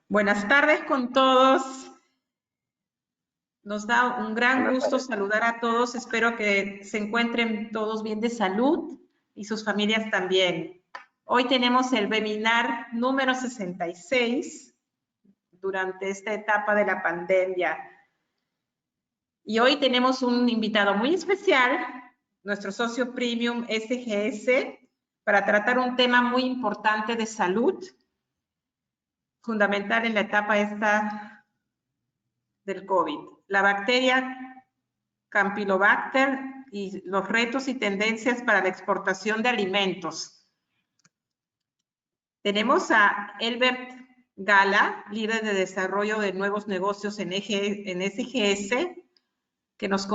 Buenas tardes con todos. Nos da un gran Buenas gusto tardes. saludar a todos. Espero que se encuentren todos bien de salud y sus familias también. Hoy tenemos el webinar número 66 durante esta etapa de la pandemia. Y hoy tenemos un invitado muy especial, nuestro socio premium SGS, para tratar un tema muy importante de salud, fundamental en la etapa esta del COVID. La bacteria Campylobacter y los retos y tendencias para la exportación de alimentos. Tenemos a Elbert Gala, líder de desarrollo de nuevos negocios en SGS, que nos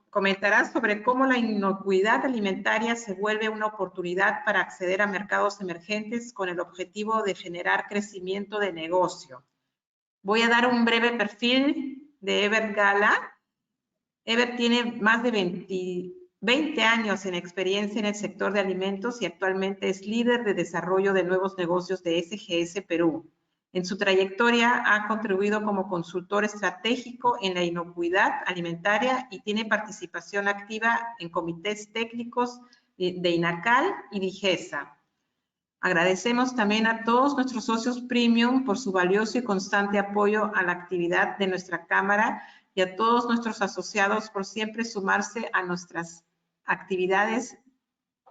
comentará sobre cómo la inocuidad alimentaria se vuelve una oportunidad para acceder a mercados emergentes con el objetivo de generar crecimiento de negocio. Voy a dar un breve perfil de Elbert Gala. Ever tiene más de 20 años en experiencia en el sector de alimentos y actualmente es líder de desarrollo de nuevos negocios de SGS Perú. En su trayectoria ha contribuido como consultor estratégico en la inocuidad alimentaria y tiene participación activa en comités técnicos de INACAL y DIGESA. Agradecemos también a todos nuestros socios premium por su valioso y constante apoyo a la actividad de nuestra Cámara y a todos nuestros asociados por siempre sumarse a nuestras actividades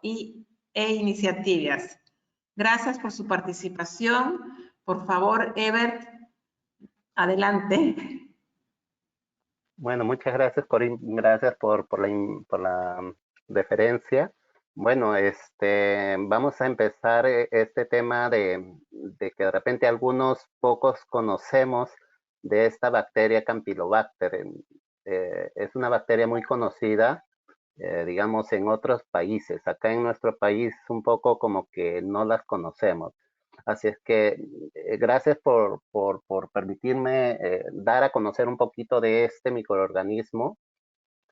e iniciativas. Gracias por su participación. Por favor, Ebert, adelante. Bueno, muchas gracias, Corín. Gracias por la deferencia. Bueno, vamos a empezar este tema de que de repente algunos pocos conocemos de esta bacteria Campylobacter. Es una bacteria muy conocida, digamos, en otros países. Acá en nuestro país un poco como que no las conocemos. Así es que gracias por permitirme dar a conocer un poquito de este microorganismo.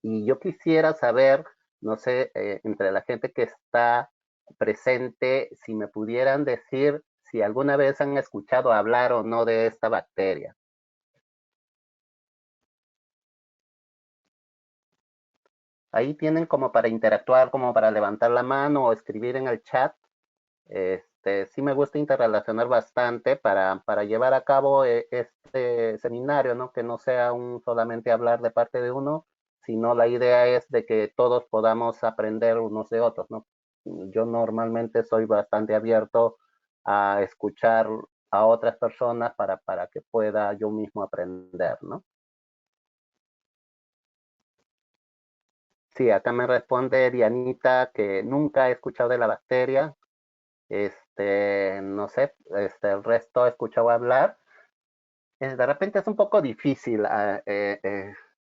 Y yo quisiera saber, no sé, entre la gente que está presente, si me pudieran decir si alguna vez han escuchado hablar o no de esta bacteria. Ahí tienen como para interactuar, como para levantar la mano o escribir en el chat. Sí me gusta interrelacionar bastante para llevar a cabo este seminario, ¿no? Que no sea solamente hablar de parte de uno, sino la idea es de que todos podamos aprender unos de otros, ¿no? Yo normalmente soy bastante abierto a escuchar a otras personas para que pueda yo mismo aprender, ¿no? Sí, acá me responde Dianita que nunca ha escuchado de la bacteria. No sé, el resto he escuchado hablar. De repente es un poco difícil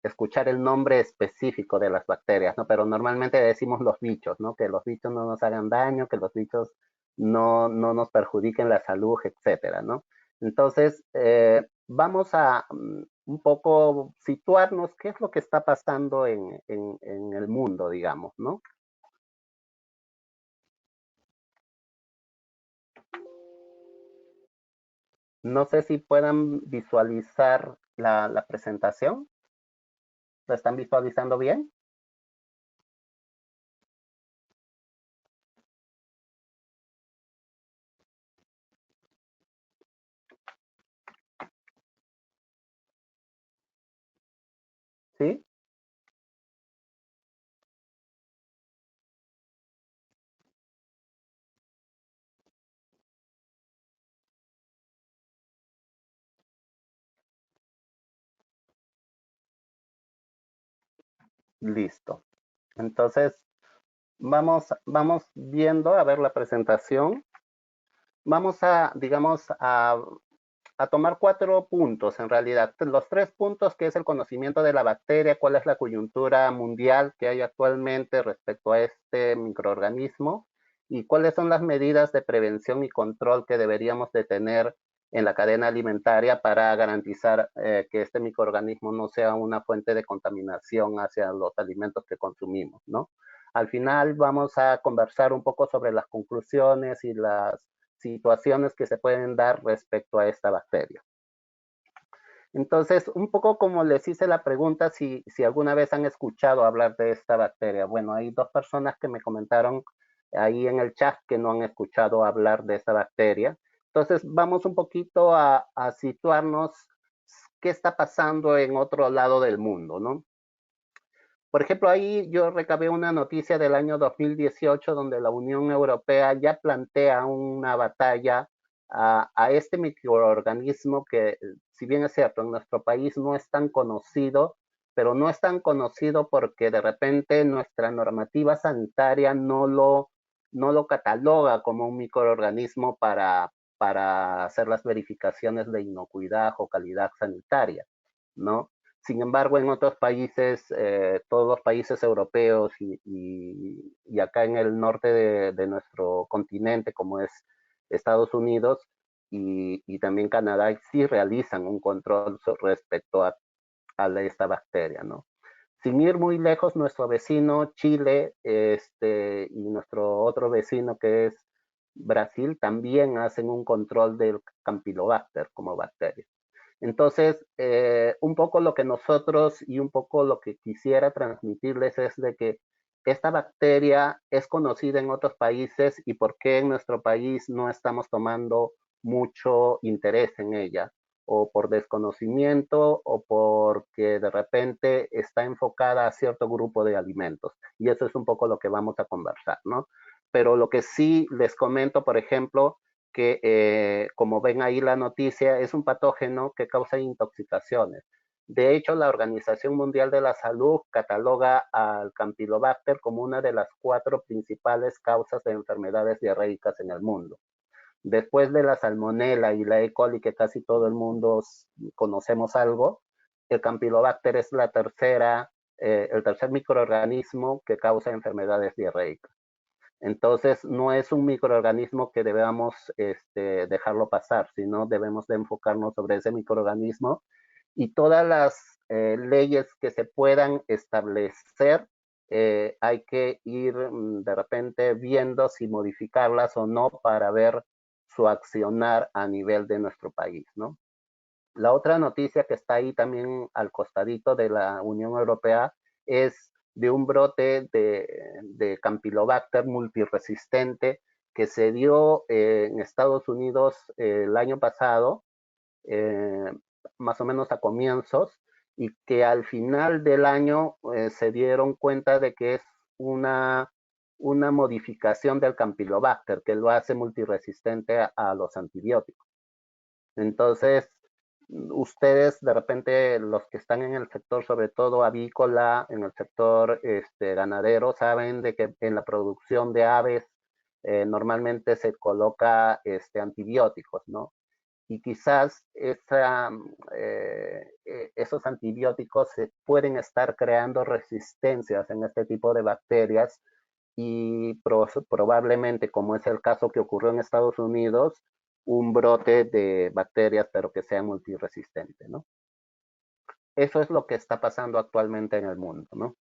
escuchar el nombre específico de las bacterias, ¿no? Pero normalmente decimos los bichos, ¿no? Que los bichos no nos hagan daño, que los bichos no nos perjudiquen la salud, etcétera, ¿no? Entonces, vamos a un poco situarnos qué es lo que está pasando en el mundo, digamos, ¿no? No sé si puedan visualizar la presentación. ¿La están visualizando bien? ¿Sí? Listo. Entonces, vamos viendo a ver la presentación. Vamos a, digamos, a tomar 4 puntos en realidad. Los 3 puntos que es el conocimiento de la bacteria, cuál es la coyuntura mundial que hay actualmente respecto a este microorganismo y cuáles son las medidas de prevención y control que deberíamos de tener en la cadena alimentaria para garantizar que este microorganismo no sea una fuente de contaminación hacia los alimentos que consumimos, ¿no? Al final vamos a conversar un poco sobre las conclusiones y las situaciones que se pueden dar respecto a esta bacteria. Entonces, un poco como les hice la pregunta si alguna vez han escuchado hablar de esta bacteria. Bueno, hay dos personas que me comentaron ahí en el chat que no han escuchado hablar de esta bacteria. Entonces, vamos un poquito a situarnos qué está pasando en otro lado del mundo, ¿no? Por ejemplo, ahí yo recabé una noticia del año 2018 donde la Unión Europea ya plantea una batalla a este microorganismo que, si bien es cierto, en nuestro país no es tan conocido, pero no es tan conocido porque de repente nuestra normativa sanitaria no lo cataloga como un microorganismo para hacer las verificaciones de inocuidad o calidad sanitaria, ¿no? Sin embargo, en otros países, todos los países europeos y acá en el norte de nuestro continente, como es Estados Unidos y también Canadá, sí realizan un control respecto a esta bacteria, ¿no? Sin ir muy lejos, nuestro vecino Chile y nuestro otro vecino que es Brasil también hacen un control del Campylobacter como bacteria. Entonces, un poco lo que nosotros y un poco lo que quisiera transmitirles es de que esta bacteria es conocida en otros países y por qué en nuestro país no estamos tomando mucho interés en ella, o por desconocimiento o porque de repente está enfocada a cierto grupo de alimentos. Y eso es un poco lo que vamos a conversar, ¿no? Pero lo que sí les comento, por ejemplo, que como ven ahí la noticia, es un patógeno que causa intoxicaciones. De hecho, la Organización Mundial de la Salud cataloga al Campylobacter como una de las 4 principales causas de enfermedades diarreicas en el mundo. Después de la salmonela y la E. coli, que casi todo el mundo conocemos algo, el Campylobacter es el tercer microorganismo que causa enfermedades diarreicas. Entonces, no es un microorganismo que debamos dejarlo pasar, sino debemos de enfocarnos sobre ese microorganismo y todas las leyes que se puedan establecer, hay que ir de repente viendo si modificarlas o no para ver su accionar a nivel de nuestro país, ¿no? La otra noticia que está ahí también al costadito de la Unión Europea es de un brote de Campylobacter multiresistente que se dio en Estados Unidos el año pasado, eh, más o menos a comienzos, y que al final del año se dieron cuenta de que es una modificación del Campylobacter que lo hace multiresistente a los antibióticos. Entonces, ustedes de repente, los que están en el sector, sobre todo avícola, en el sector ganadero, saben de que en la producción de aves normalmente se coloca antibióticos, ¿no? Y quizás esos antibióticos se pueden estar creando resistencias en este tipo de bacterias y probablemente, como es el caso que ocurrió en Estados Unidos, un brote de bacterias, pero que sea multiresistente, ¿no? Eso es lo que está pasando actualmente en el mundo, ¿no?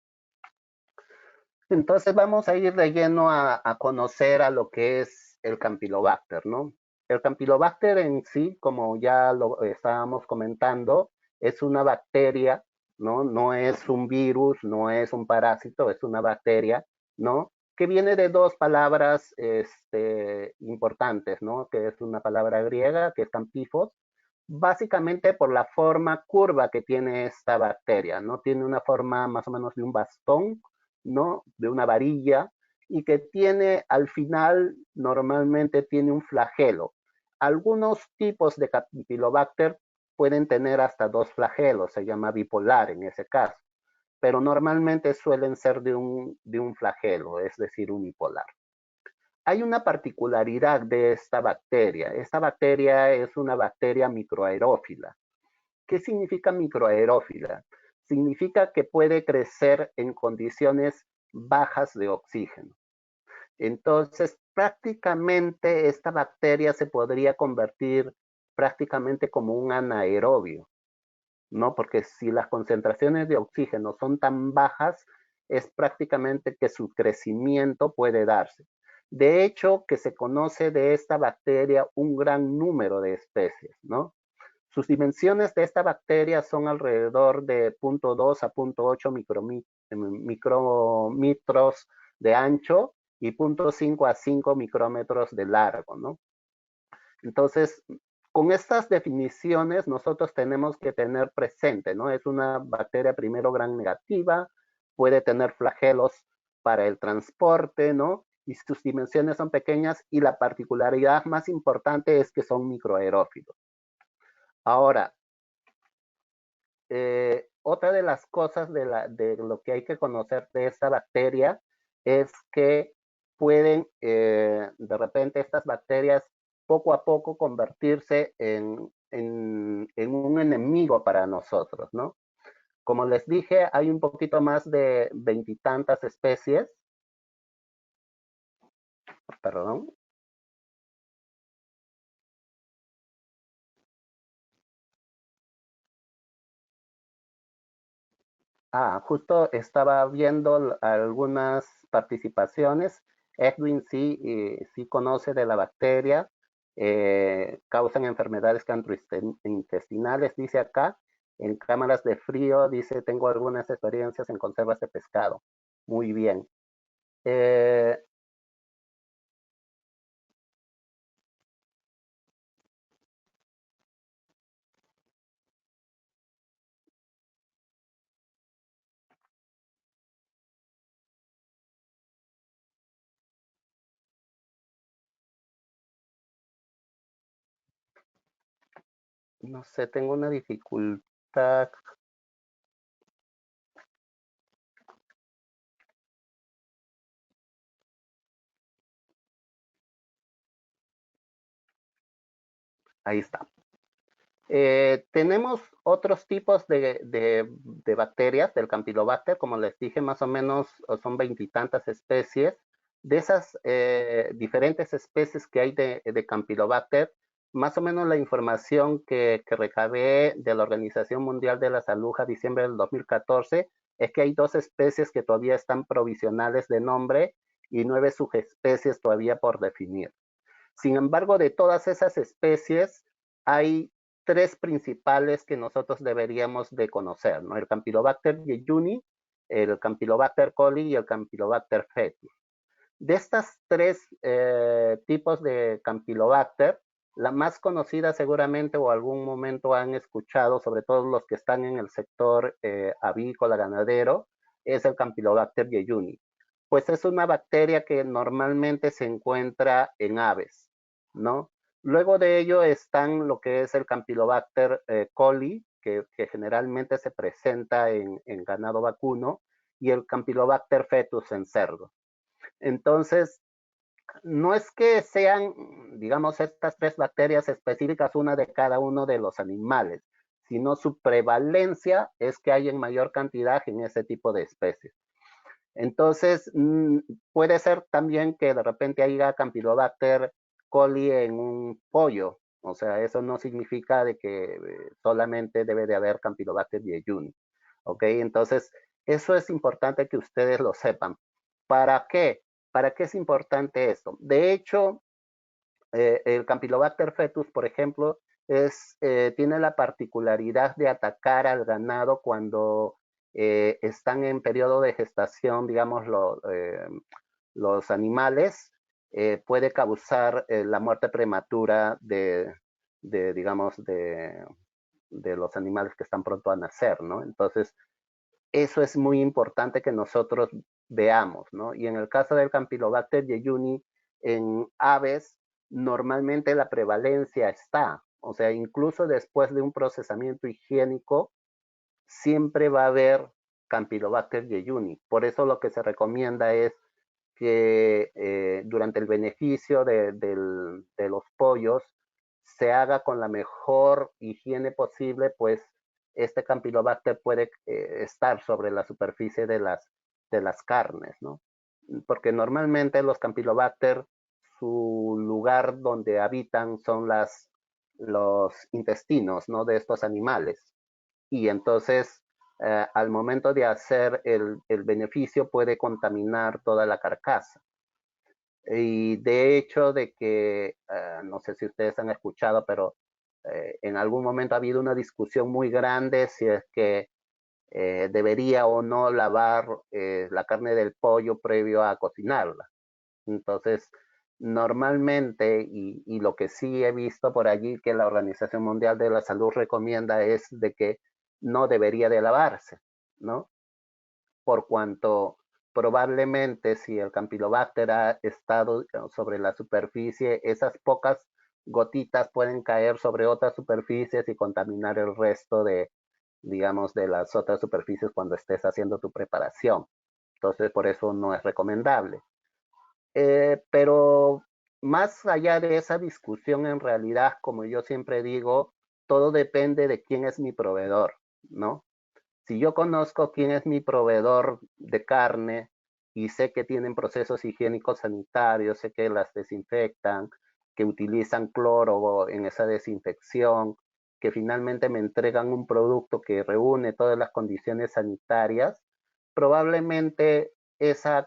Entonces vamos a ir de lleno a conocer a lo que es el Campylobacter, ¿no? El Campylobacter en sí, como ya lo estábamos comentando, es una bacteria, ¿no? No es un virus, no es un parásito, es una bacteria, ¿no? Que viene de dos palabras importantes, ¿no? Que es una palabra griega, que es campifos, básicamente por la forma curva que tiene esta bacteria, ¿no? Tiene una forma más o menos de un bastón, ¿no? De una varilla, y que tiene al final, normalmente tiene un flagelo. Algunos tipos de Campylobacter pueden tener hasta 2 flagelos, se llama bipolar en ese caso, pero normalmente suelen ser de un flagelo, es decir, unipolar. Hay una particularidad de esta bacteria. Esta bacteria es una bacteria microaerófila. ¿Qué significa microaerófila? Significa que puede crecer en condiciones bajas de oxígeno. Entonces, prácticamente esta bacteria se podría convertir prácticamente como un anaerobio, ¿no? Porque si las concentraciones de oxígeno son tan bajas, es prácticamente que su crecimiento puede darse. De hecho, que se conoce de esta bacteria un gran número de especies, ¿no? Sus dimensiones de esta bacteria son alrededor de 0.2 a 0.8 micrómetros de ancho y 0.5 a 5 micrómetros de largo, ¿no? Entonces, con estas definiciones nosotros tenemos que tener presente, ¿no? Es una bacteria primero gram negativa, puede tener flagelos para el transporte, ¿no? Y sus dimensiones son pequeñas y la particularidad más importante es que son microaerófilos. Ahora, otra de las cosas de lo que hay que conocer de esta bacteria es que pueden, de repente, estas bacterias poco a poco convertirse en un enemigo para nosotros, ¿no? Como les dije, hay un poquito más de 20 y tantas especies, perdón. Justo estaba viendo algunas participaciones. Edwin sí conoce de la bacteria, causan enfermedades gastrointestinales, dice acá. En cámaras de frío, dice, tengo algunas experiencias en conservas de pescado. Muy bien. Eh, no sé, tengo una dificultad. Ahí está. Tenemos otros tipos de bacterias del Campylobacter, como les dije, más o menos son 20 y tantas especies. De esas diferentes especies que hay de Campylobacter, más o menos la información que recabé de la Organización Mundial de la Salud a diciembre del 2014 es que hay 2 especies que todavía están provisionales de nombre y 9 subespecies todavía por definir. Sin embargo, de todas esas especies, hay 3 principales que nosotros deberíamos de conocer, ¿no? El Campylobacter jejuni, el Campylobacter coli y el Campylobacter fetus. De estas 3 tipos de Campylobacter, la más conocida seguramente o algún momento han escuchado, sobre todo los que están en el sector avícola ganadero, es el Campylobacter jejuni. Pues es una bacteria que normalmente se encuentra en aves, ¿no? Luego de ello están lo que es el Campylobacter coli, que generalmente se presenta en ganado vacuno, y el Campylobacter fetus en cerdo. Entonces, no es que sean, digamos, estas 3 bacterias específicas, una de cada uno de los animales, sino su prevalencia es que hay en mayor cantidad en ese tipo de especies. Entonces, puede ser también que de repente haya Campylobacter coli en un pollo. O sea, eso no significa de que solamente debe de haber Campylobacter jejuni. ¿Ok? Entonces, eso es importante que ustedes lo sepan. ¿Para qué? ¿Para qué es importante esto? De hecho, el Campylobacter fetus, por ejemplo, tiene la particularidad de atacar al ganado cuando están en periodo de gestación, digamos, los animales, puede causar la muerte prematura digamos, de los animales que están pronto a nacer, ¿no? Entonces, eso es muy importante que nosotros veamos, ¿no? Y en el caso del Campylobacter jejuni, en aves, normalmente la prevalencia está, o sea, incluso después de un procesamiento higiénico, siempre va a haber Campylobacter jejuni. Por eso lo que se recomienda es que durante el beneficio de los pollos se haga con la mejor higiene posible, pues este Campylobacter puede estar sobre la superficie de las carnes, ¿no? Porque normalmente los Campylobacter, su lugar donde habitan son los intestinos, ¿no? De estos animales. Y entonces, al momento de hacer el beneficio, puede contaminar toda la carcasa. Y de hecho, de que, no sé si ustedes han escuchado, pero en algún momento ha habido una discusión muy grande si es que debería o no lavar la carne del pollo previo a cocinarla. Entonces, normalmente, y lo que sí he visto por allí que la Organización Mundial de la Salud recomienda es de que no debería de lavarse, ¿no? Por cuanto probablemente si el Campylobacter ha estado sobre la superficie, esas pocas gotitas pueden caer sobre otras superficies y contaminar el resto de, digamos, de las otras superficies cuando estés haciendo tu preparación. Entonces, por eso no es recomendable. Pero más allá de esa discusión, en realidad, como yo siempre digo, todo depende de quién es mi proveedor, ¿no? Si yo conozco quién es mi proveedor de carne y sé que tienen procesos higiénicos sanitarios, sé que las desinfectan, que utilizan cloro en esa desinfección, que finalmente me entregan un producto que reúne todas las condiciones sanitarias, probablemente esa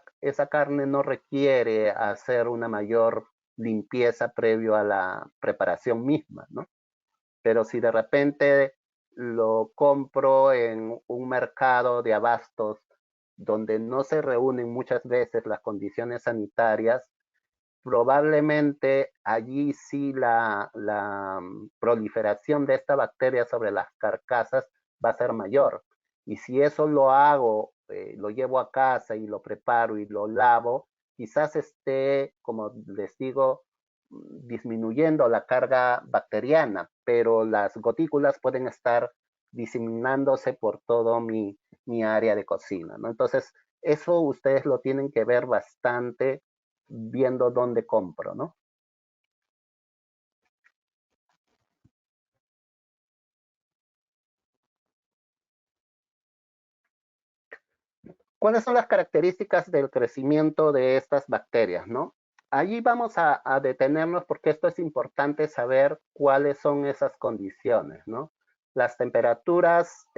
carne no requiere hacer una mayor limpieza previo a la preparación misma, ¿no? Pero si de repente lo compro en un mercado de abastos donde no se reúnen muchas veces las condiciones sanitarias, probablemente allí sí la proliferación de esta bacteria sobre las carcasas va a ser mayor. Y si eso lo hago, lo llevo a casa y lo preparo y lo lavo, quizás esté, como les digo, disminuyendo la carga bacteriana, pero las gotículas pueden estar diseminándose por todo mi área de cocina, ¿no? Entonces, eso ustedes lo tienen que ver bastante viendo dónde compro, ¿no? ¿Cuáles son las características del crecimiento de estas bacterias, no? Allí vamos a detenernos porque esto es importante saber cuáles son esas condiciones, ¿no? Las temperaturas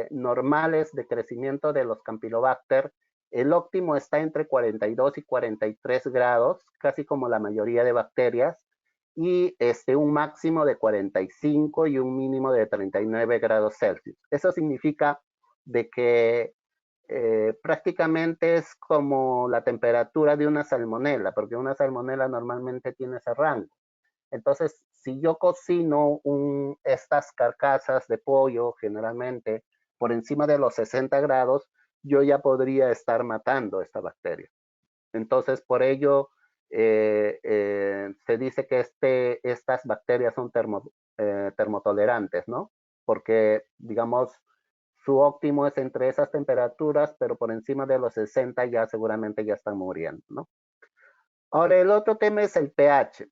normales de crecimiento de los Campylobacter, el óptimo está entre 42 y 43 grados, casi como la mayoría de bacterias, y un máximo de 45 y un mínimo de 39 grados Celsius. Eso significa de que prácticamente es como la temperatura de una salmonela, porque una salmonela normalmente tiene ese rango. Entonces, si yo cocino estas carcasas de pollo, generalmente por encima de los 60 grados, yo ya podría estar matando esta bacteria. Entonces, por ello, se dice que estas bacterias son termotolerantes, ¿no? Porque, digamos, su óptimo es entre esas temperaturas, pero por encima de los 60 ya seguramente ya están muriendo, ¿no? Ahora, el otro tema es el pH.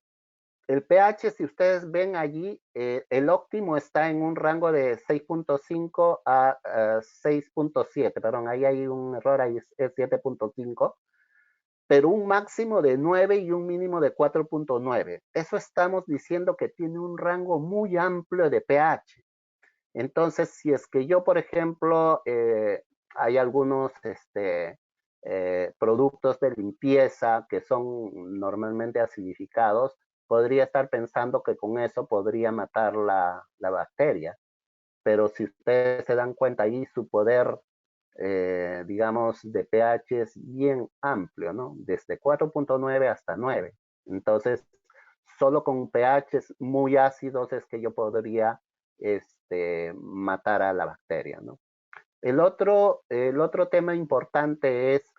El pH, si ustedes ven allí, el óptimo está en un rango de 6.5 a 6.7, perdón, ahí hay un error, ahí es 7.5, pero un máximo de 9 y un mínimo de 4.9. Eso estamos diciendo que tiene un rango muy amplio de pH. Entonces, si es que yo, por ejemplo, hay algunos productos de limpieza que son normalmente acidificados, podría estar pensando que con eso podría matar la bacteria. Pero si ustedes se dan cuenta ahí, su poder, digamos, de pH es bien amplio, ¿no? Desde 4.9 hasta 9. Entonces, solo con pHs muy ácidos es que yo podría matar a la bacteria, ¿no? El otro tema importante es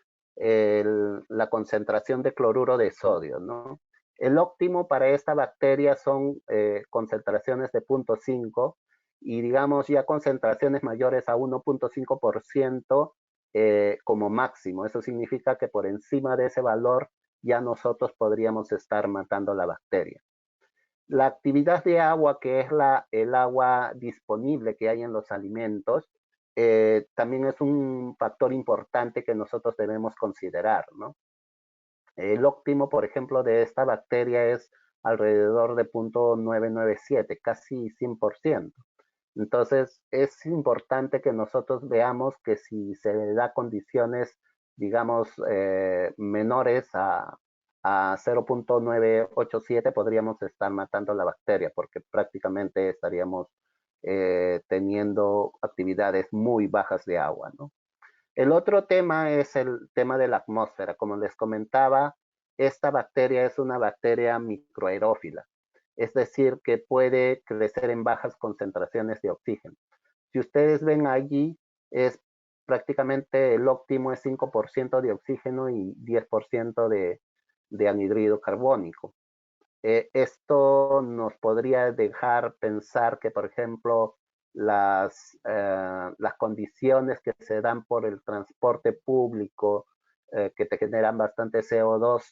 la concentración de cloruro de sodio, ¿no? El óptimo para esta bacteria son concentraciones de 0.5 y digamos ya concentraciones mayores a 1.5% como máximo. Eso significa que por encima de ese valor ya nosotros podríamos estar matando la bacteria. La actividad de agua, que es el agua disponible que hay en los alimentos, también es un factor importante que nosotros debemos considerar, ¿no? El óptimo, por ejemplo, de esta bacteria es alrededor de 0.997, casi 100%. Entonces, es importante que nosotros veamos que si se le da condiciones, digamos, menores a 0.987 podríamos estar matando la bacteria porque prácticamente estaríamos teniendo actividades muy bajas de agua, ¿no? El otro tema es el tema de la atmósfera. Como les comentaba, esta bacteria es una bacteria microaerófila, es decir, que puede crecer en bajas concentraciones de oxígeno. Si ustedes ven allí, es prácticamente el óptimo es 5% de oxígeno y 10% de anhídrido carbónico. Esto nos podría dejar pensar que, por ejemplo, las condiciones que se dan por el transporte público, que te generan bastante CO2,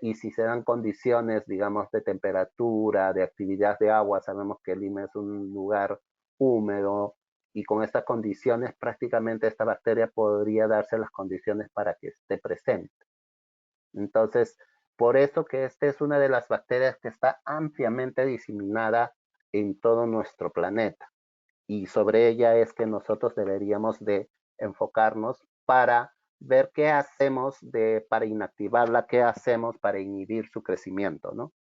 y si se dan condiciones, digamos, de temperatura, de actividad de agua, sabemos que Lima es un lugar húmedo, y con estas condiciones prácticamente esta bacteria podría darse las condiciones para que esté presente. Entonces, por eso que esta es una de las bacterias que está ampliamente diseminada en todo nuestro planeta. Y sobre ella es que nosotros deberíamos de enfocarnos para ver qué hacemos para inactivarla, qué hacemos para inhibir su crecimiento, ¿no?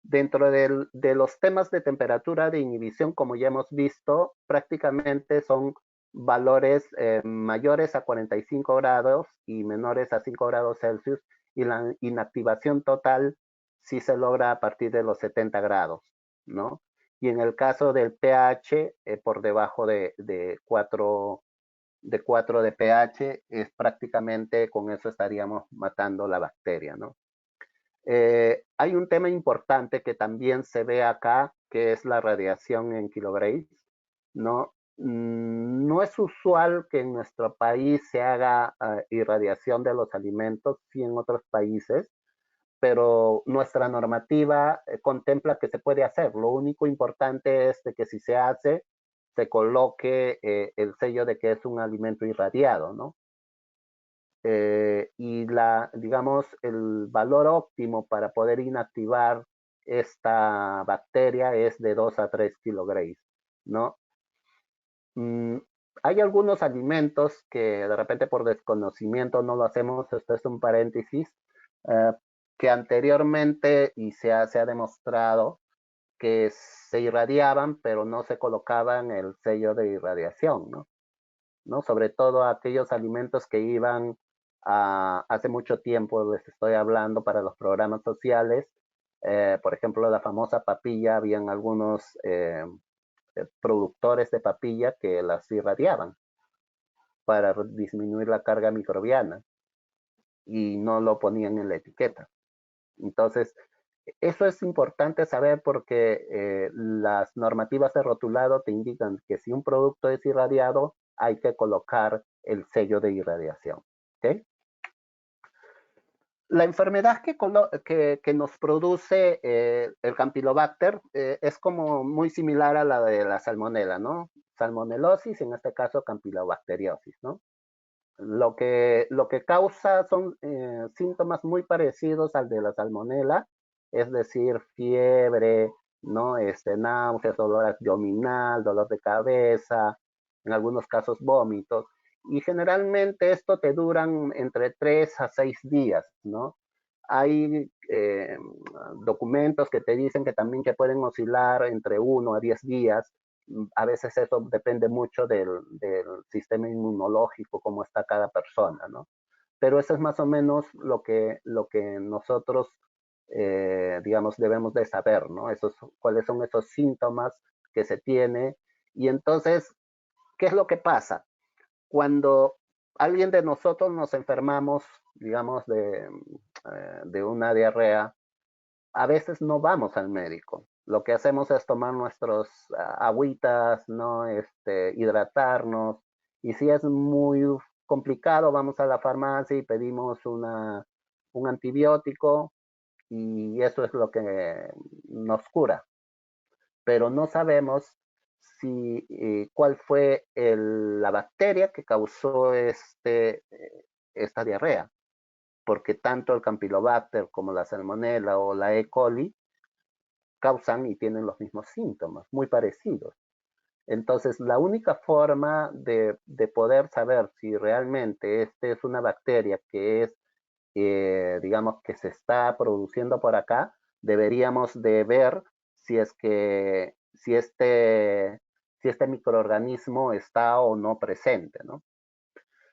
Dentro de los temas de temperatura de inhibición, como ya hemos visto, prácticamente son valores mayores a 45 grados y menores a 5 grados Celsius, y la inactivación total sí se logra a partir de los 70 grados, ¿no? Y en el caso del pH, por debajo de 4 de pH, es prácticamente con eso estaríamos matando la bacteria, ¿no? Hay un tema importante que también se ve acá, que es la radiación en kilograys, ¿no? No es usual que en nuestro país se haga irradiación de los alimentos, sí en otros países, pero nuestra normativa contempla que se puede hacer. Lo único importante es de que si se hace, se coloque el sello de que es un alimento irradiado, ¿no? Y digamos, el valor óptimo para poder inactivar esta bacteria es de 2 a 3 kilogramos, ¿no? Mm, Hay algunos alimentos que de repente por desconocimiento no lo hacemos, esto es un paréntesis, eh, que anteriormente y se ha demostrado que se irradiaban, pero no se colocaban el sello de irradiación, ¿no? ¿No? Sobre todo aquellos alimentos que iban hace mucho tiempo, les estoy hablando para los programas sociales, por ejemplo, la famosa papilla, habían algunos productores de papilla que las irradiaban para disminuir la carga microbiana y no lo ponían en la etiqueta. Entonces, eso es importante saber porque las normativas de rotulado te indican que si un producto es irradiado, hay que colocar el sello de irradiación. ¿Okay? La enfermedad que nos produce el Campylobacter es como muy similar a la de la salmonela, ¿no? Salmonelosis, en este caso campylobacteriosis, ¿no? Lo que causa son síntomas muy parecidos al de la salmonela, es decir, fiebre, ¿no? Náuseas, dolor abdominal, dolor de cabeza, en algunos casos vómitos. Y generalmente esto te duran entre 3 a 6 días, ¿no? Hay documentos que te dicen que también que pueden oscilar entre 1 a 10 días. A veces eso depende mucho del sistema inmunológico, cómo está cada persona, ¿no? Pero eso es más o menos lo que nosotros, digamos, debemos de saber, ¿no? Cuáles son esos síntomas que se tiene. Y entonces, ¿qué es lo que pasa? Cuando alguien de nosotros nos enfermamos, digamos, de una diarrea, a veces no vamos al médico. Lo que hacemos es tomar nuestros agüitas, ¿no? Hidratarnos. Y si es muy complicado, vamos a la farmacia y pedimos un antibiótico y eso es lo que nos cura. Pero no sabemos cuál fue la bacteria que causó esta diarrea, porque tanto el Campylobacter como la Salmonella o la E. coli causan y tienen los mismos síntomas, muy parecidos. Entonces, la única forma de poder saber si realmente es una bacteria que es digamos, que se está produciendo por acá, deberíamos de ver si es que, si este microorganismo está o no presente, ¿no?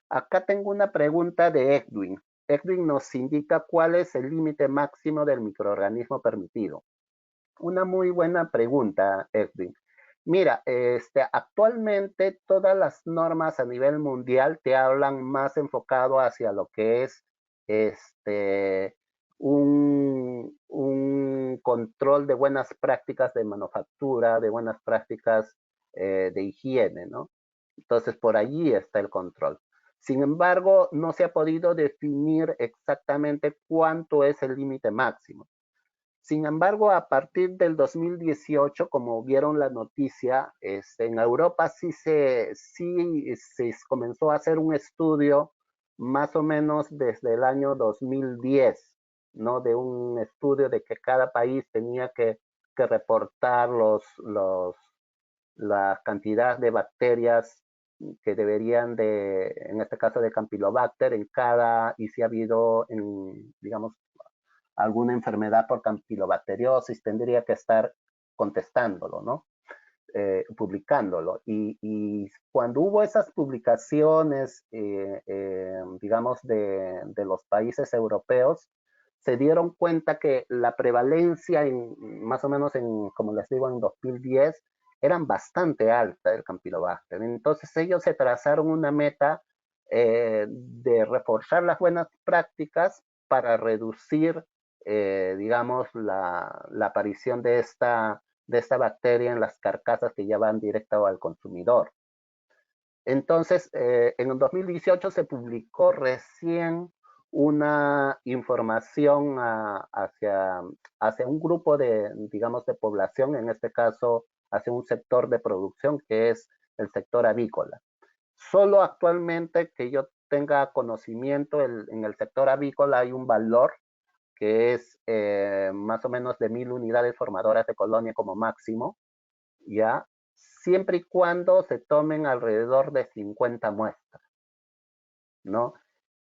Acá tengo una pregunta de Edwin. Edwin nos indica cuál es el límite máximo del microorganismo permitido. Una muy buena pregunta, Edwin. Mira, actualmente todas las normas a nivel mundial te hablan más enfocado hacia lo que es un control de buenas prácticas de manufactura, de buenas prácticas de higiene, ¿no? Entonces, por allí está el control. Sin embargo, no se ha podido definir exactamente cuánto es el límite máximo. Sin embargo, a partir del 2018, como vieron la noticia, en Europa sí se comenzó a hacer un estudio más o menos desde el año 2010, ¿no? De un estudio de que cada país tenía que reportar la cantidad de bacterias que deberían en este caso de Campylobacter, y si ha habido, digamos, alguna enfermedad por campylobacteriosis, tendría que estar contestándolo, ¿no? Publicándolo. Y cuando hubo esas publicaciones, digamos, de los países europeos, se dieron cuenta que la prevalencia, más o menos, como les digo, en 2010, eran bastante altas el Campylobacter. Entonces ellos se trazaron una meta de reforzar las buenas prácticas para reducir, digamos, la aparición de esta bacteria en las carcasas que ya van directo al consumidor. Entonces, en el 2018 se publicó recién una información hacia un grupo digamos, de población, en este caso, hacia un sector de producción que es el sector avícola. Solo actualmente que yo tenga conocimiento, en el sector avícola hay un valor que es más o menos de 1000 unidades formadoras de colonia como máximo, ¿ya? Siempre y cuando se tomen alrededor de 50 muestras, ¿no?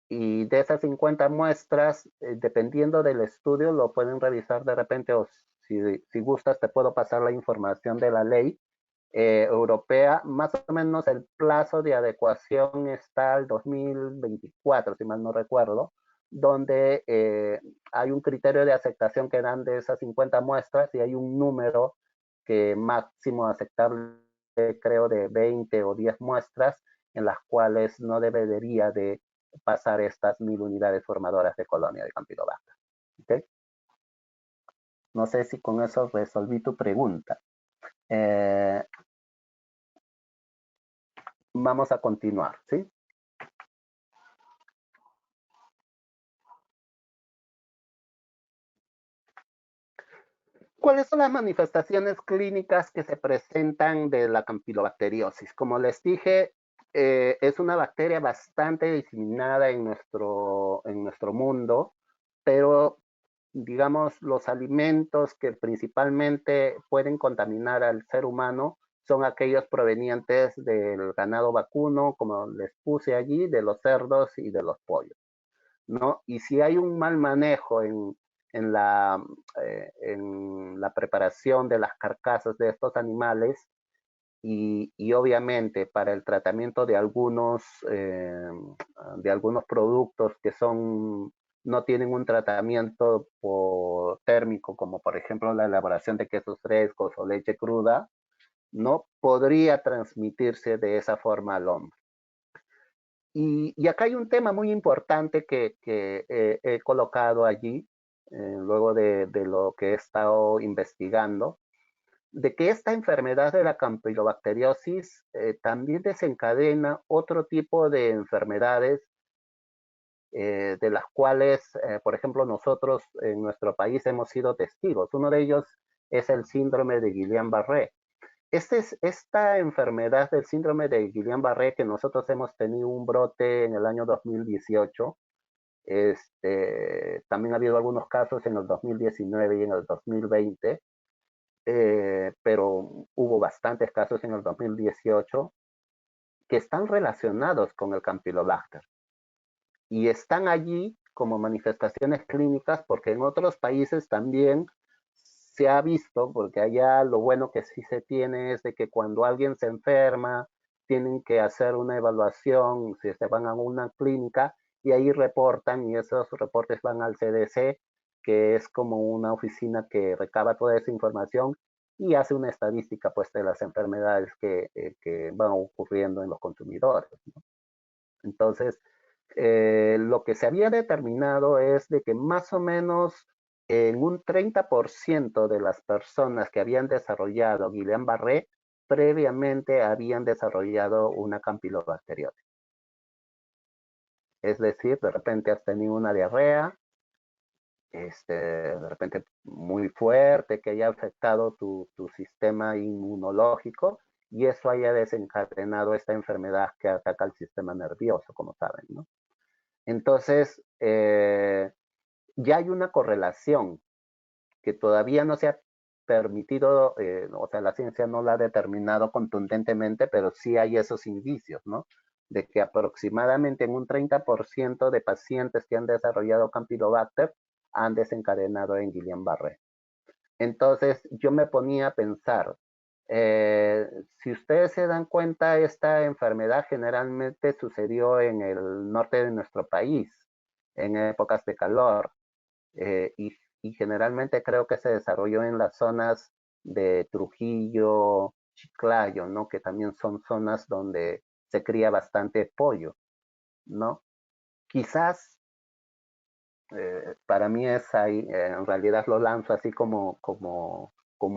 Y de esas 50 muestras, dependiendo del estudio, lo pueden revisar de repente, o si gustas, te puedo pasar la información de la ley europea. Más o menos el plazo de adecuación está al 2024, si mal no recuerdo, donde hay un criterio de aceptación que dan de esas 50 muestras y hay un número que máximo aceptable, creo, de 20 o 10 muestras en las cuales no debería de pasar estas 1000 unidades formadoras de colonia de Campylobacter. ¿Okay? No sé si con eso resolví tu pregunta. Vamos a continuar, ¿sí? ¿Cuáles son las manifestaciones clínicas que se presentan de la campylobacteriosis? Como les dije, es una bacteria bastante diseminada en nuestro mundo, pero digamos, los alimentos que principalmente pueden contaminar al ser humano son aquellos provenientes del ganado vacuno, como les puse allí, de los cerdos y de los pollos, ¿no? Y si hay un mal manejo en la preparación de las carcasas de estos animales y obviamente para el tratamiento de algunos productos que no tienen un tratamiento térmico, como por ejemplo la elaboración de quesos frescos o leche cruda, no podría transmitirse de esa forma al hombre. Y acá hay un tema muy importante que he colocado allí, luego de lo que he estado investigando, de que esta enfermedad de la campylobacteriosis también desencadena otro tipo de enfermedades de las cuales, por ejemplo, nosotros en nuestro país hemos sido testigos. Uno de ellos es el síndrome de Guillain-Barré. Esta enfermedad del síndrome de Guillain-Barré, que nosotros hemos tenido un brote en el año 2018, también ha habido algunos casos en el 2019 y en el 2020, pero hubo bastantes casos en el 2018 que están relacionados con el Campylobacter y están allí como manifestaciones clínicas, porque en otros países también se ha visto, porque allá lo bueno que sí se tiene es de que cuando alguien se enferma, tienen que hacer una evaluación, si se van a una clínica, y ahí reportan, y esos reportes van al CDC, que es como una oficina que recaba toda esa información y hace una estadística pues de las enfermedades que van ocurriendo en los consumidores, ¿no? Entonces, lo que se había determinado es de que más o menos en un 30% de las personas que habían desarrollado Guillain-Barré previamente habían desarrollado una campilobacteriosis. Es decir, de repente has tenido una diarrea, de repente muy fuerte, que haya afectado tu sistema inmunológico y eso haya desencadenado esta enfermedad que ataca al sistema nervioso, como saben, ¿no? Entonces, ya hay una correlación que todavía no se ha permitido, o sea, la ciencia no la ha determinado contundentemente, pero sí hay esos indicios, ¿no? De que aproximadamente en un 30% de pacientes que han desarrollado Campylobacter han desencadenado en Guillain-Barré. Entonces, yo me ponía a pensar, si ustedes se dan cuenta, esta enfermedad generalmente sucedió en el norte de nuestro país, en épocas de calor, eh, y, y generalmente creo que se desarrolló en las zonas de Trujillo, Chiclayo, ¿no? Que también son zonas donde se cría bastante pollo, ¿no? Quizás para mí es ahí, en realidad lo lanzo así como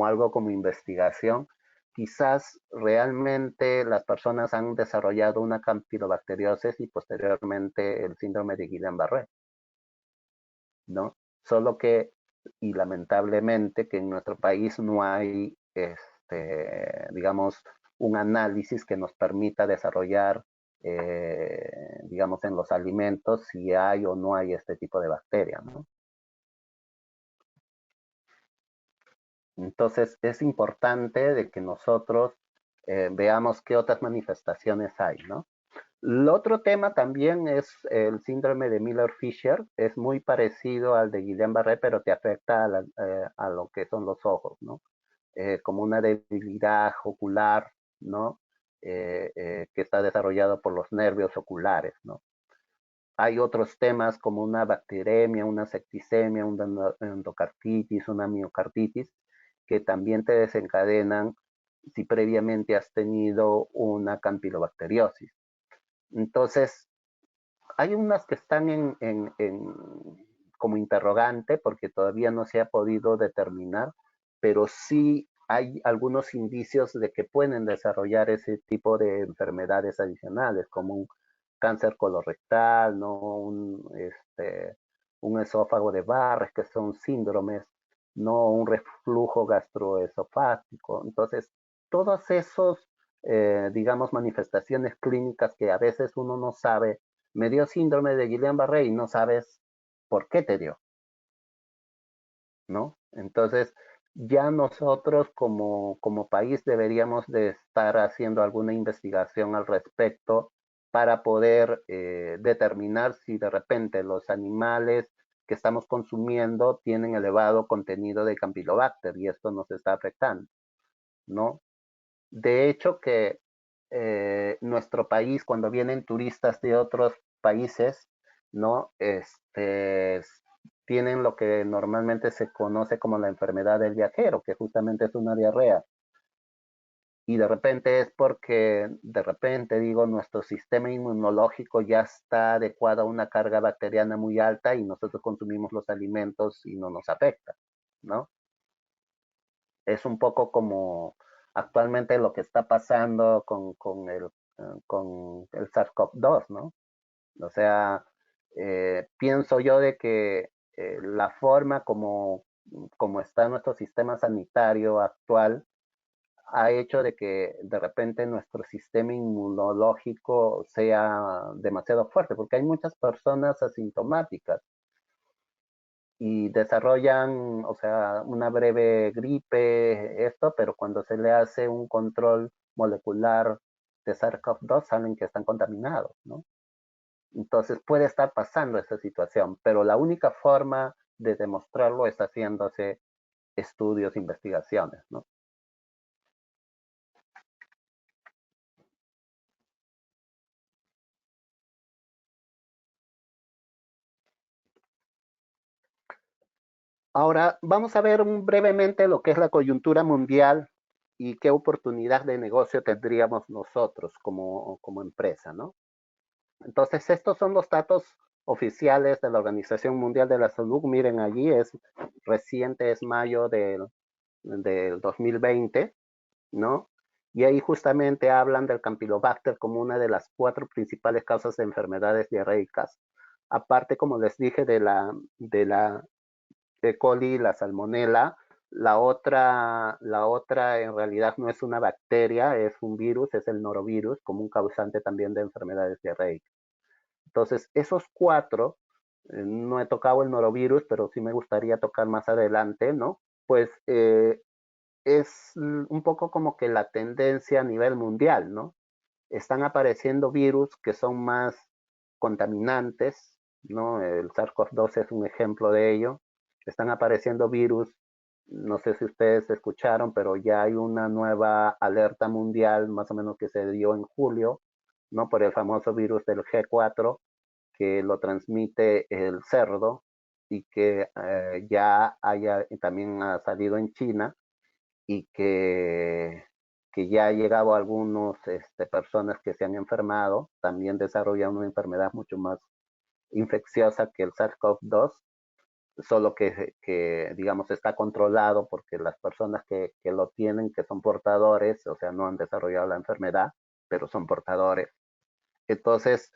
algo como investigación. Quizás realmente las personas han desarrollado una campylobacteriosis y posteriormente el síndrome de Guillain-Barré, ¿no? Solo que, y lamentablemente, que en nuestro país no hay, digamos, un análisis que nos permita desarrollar, digamos, en los alimentos si hay o no hay este tipo de bacteria, ¿no? Entonces, es importante de que nosotros veamos qué otras manifestaciones hay, ¿no? El otro tema también es el síndrome de Miller-Fisher. Es muy parecido al de Guillain-Barré, pero te afecta a lo que son los ojos, ¿no? Como una debilidad ocular, ¿no? Que está desarrollado por los nervios oculares, ¿no? Hay otros temas como una bacteremia, una septicemia, una endocarditis, una miocarditis, que también te desencadenan si previamente has tenido una campylobacteriosis. Entonces, hay unas que están como interrogante porque todavía no se ha podido determinar, pero sí hay algunos indicios de que pueden desarrollar ese tipo de enfermedades adicionales, como un cáncer colorectal, ¿no? Un esófago de Barrett, que son síndromes, no un reflujo gastroesofágico. Entonces, todos esos, digamos, manifestaciones clínicas que a veces uno no sabe, me dio síndrome de Guillain-Barré y no sabes por qué te dio, ¿no? Entonces, ya nosotros como país deberíamos de estar haciendo alguna investigación al respecto para poder determinar si de repente los animales que estamos consumiendo tienen elevado contenido de Campylobacter y esto nos está afectando, ¿no? De hecho que nuestro país, cuando vienen turistas de otros países, ¿no? Tienen lo que normalmente se conoce como la enfermedad del viajero, que justamente es una diarrea. Y de repente es porque, de repente digo, nuestro sistema inmunológico ya está adecuado a una carga bacteriana muy alta y nosotros consumimos los alimentos y no nos afecta, ¿no? Es un poco como actualmente lo que está pasando con el SARS-CoV-2, ¿no? O sea, pienso yo de que la forma como está nuestro sistema sanitario actual ha hecho de que de repente nuestro sistema inmunológico sea demasiado fuerte, porque hay muchas personas asintomáticas y desarrollan, o sea, una breve gripe, esto, pero cuando se le hace un control molecular de SARS-CoV-2 salen que están contaminados, ¿no? Entonces puede estar pasando esa situación, pero la única forma de demostrarlo es haciéndose estudios, investigaciones, ¿no? Ahora vamos a ver brevemente lo que es la coyuntura mundial y qué oportunidad de negocio tendríamos nosotros como empresa, ¿no? Entonces, estos son los datos oficiales de la Organización Mundial de la Salud. Miren, allí es reciente, es mayo del 2020, ¿no? Y ahí justamente hablan del Campylobacter como una de las 4 principales causas de enfermedades diarreicas. Aparte, como les dije, de la E. coli, la salmonela, la otra en realidad no es una bacteria, es un virus, es el norovirus, como un causante también de enfermedades diarreicas. Entonces, esos 4, no he tocado el norovirus, pero sí me gustaría tocar más adelante, ¿no? Pues es un poco como que la tendencia a nivel mundial, ¿no? Están apareciendo virus que son más contaminantes, ¿no? El SARS-CoV-2 es un ejemplo de ello. Están apareciendo virus, no sé si ustedes escucharon, pero ya hay una nueva alerta mundial, más o menos que se dio en julio, ¿no? Por el famoso virus del G4, que lo transmite el cerdo y que ya también ha salido en China y que ya ha llegado a algunas personas que se han enfermado, también desarrollan una enfermedad mucho más infecciosa que el SARS-CoV-2, solo que, digamos, está controlado porque las personas que lo tienen, que son portadores, o sea, no han desarrollado la enfermedad, pero son portadores. Entonces,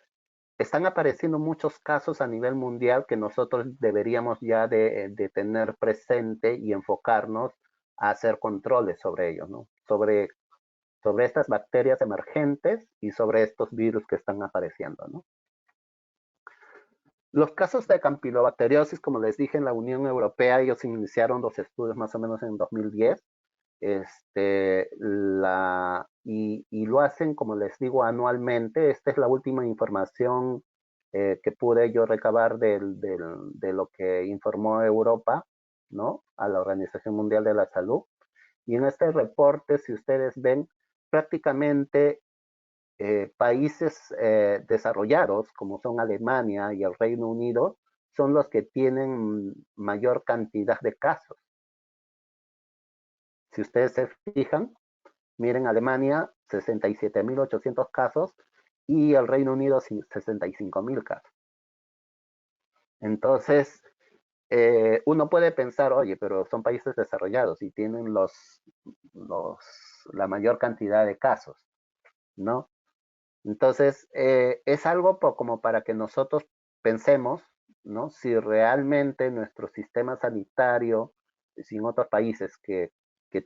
están apareciendo muchos casos a nivel mundial que nosotros deberíamos ya de tener presente y enfocarnos a hacer controles sobre ellos, ¿no? Sobre estas bacterias emergentes y sobre estos virus que están apareciendo, ¿no? Los casos de campylobacteriosis, como les dije, en la Unión Europea, ellos iniciaron los estudios más o menos en 2010, y lo hacen, como les digo, anualmente. Esta es la última información que pude yo recabar de lo que informó Europa, ¿no? A la Organización Mundial de la Salud. Y en este reporte, si ustedes ven, prácticamente países desarrollados, como son Alemania y el Reino Unido, son los que tienen mayor cantidad de casos. Si ustedes se fijan, miren, Alemania, 67.800 casos y el Reino Unido, 65.000 casos. Entonces, uno puede pensar, oye, pero son países desarrollados y tienen la mayor cantidad de casos, ¿no? Entonces, es algo como para que nosotros pensemos, ¿no? Si realmente nuestro sistema sanitario, si en otros países que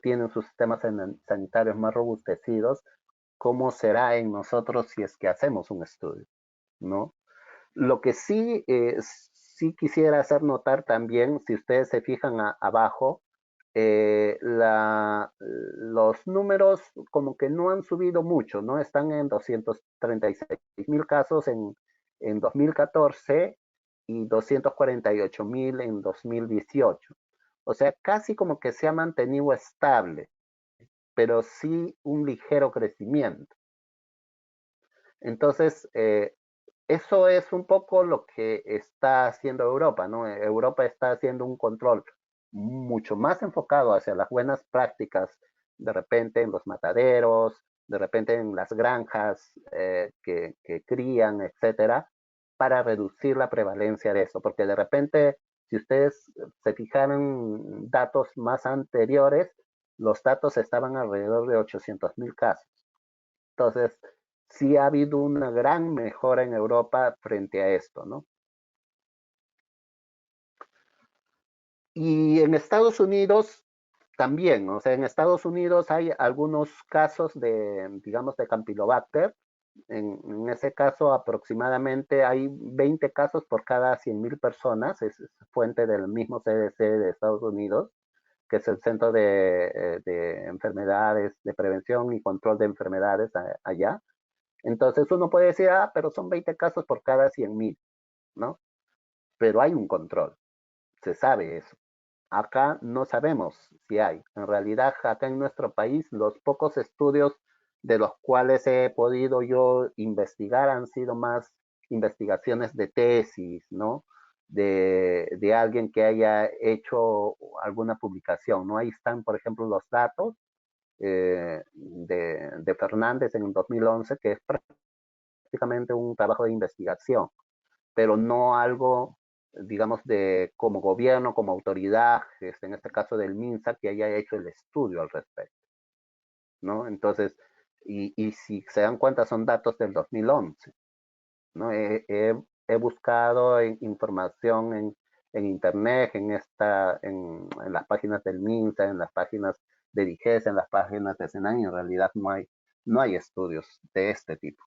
tienen sus sistemas sanitarios más robustecidos, ¿cómo será en nosotros si es que hacemos un estudio, ¿no? Lo que sí, sí quisiera hacer notar también, si ustedes se fijan abajo, los números como que no han subido mucho, ¿no? Están en 236.000 casos en 2014 y 248.000 en 2018. O sea, casi como que se ha mantenido estable, pero sí un ligero crecimiento. Entonces, eso es un poco lo que está haciendo Europa, ¿no? Europa está haciendo un control mucho más enfocado hacia las buenas prácticas, de repente en los mataderos, de repente en las granjas que crían, etcétera, para reducir la prevalencia de eso, porque de repente, si ustedes se fijaron datos más anteriores, los datos estaban alrededor de 800.000 casos. Entonces, sí ha habido una gran mejora en Europa frente a esto, ¿no? Y en Estados Unidos también, o sea, en Estados Unidos hay algunos casos digamos, de Campylobacter. En ese caso, aproximadamente hay 20 casos por cada 100.000 personas, es fuente del mismo CDC de Estados Unidos, que es el Centro de Enfermedades, de Prevención y Control de Enfermedades allá. Entonces uno puede decir, ah, pero son 20 casos por cada 100.000, ¿no? Pero hay un control, se sabe eso. Acá no sabemos si hay. En realidad, acá en nuestro país, los pocos estudios de los cuales he podido yo investigar han sido más investigaciones de tesis, ¿no? De alguien que haya hecho alguna publicación, ¿no? Ahí están, por ejemplo, los datos de Fernández en el 2011, que es prácticamente un trabajo de investigación, pero no algo, digamos, de como gobierno, como autoridad, en este caso del MINSA, que haya hecho el estudio al respecto, ¿no? Entonces, y si se dan cuenta, son datos del 2011, ¿no? He buscado información en internet, en las páginas del MINSA, en las páginas de DIGES, en las páginas de SENAI, y en realidad no hay estudios de este tipo.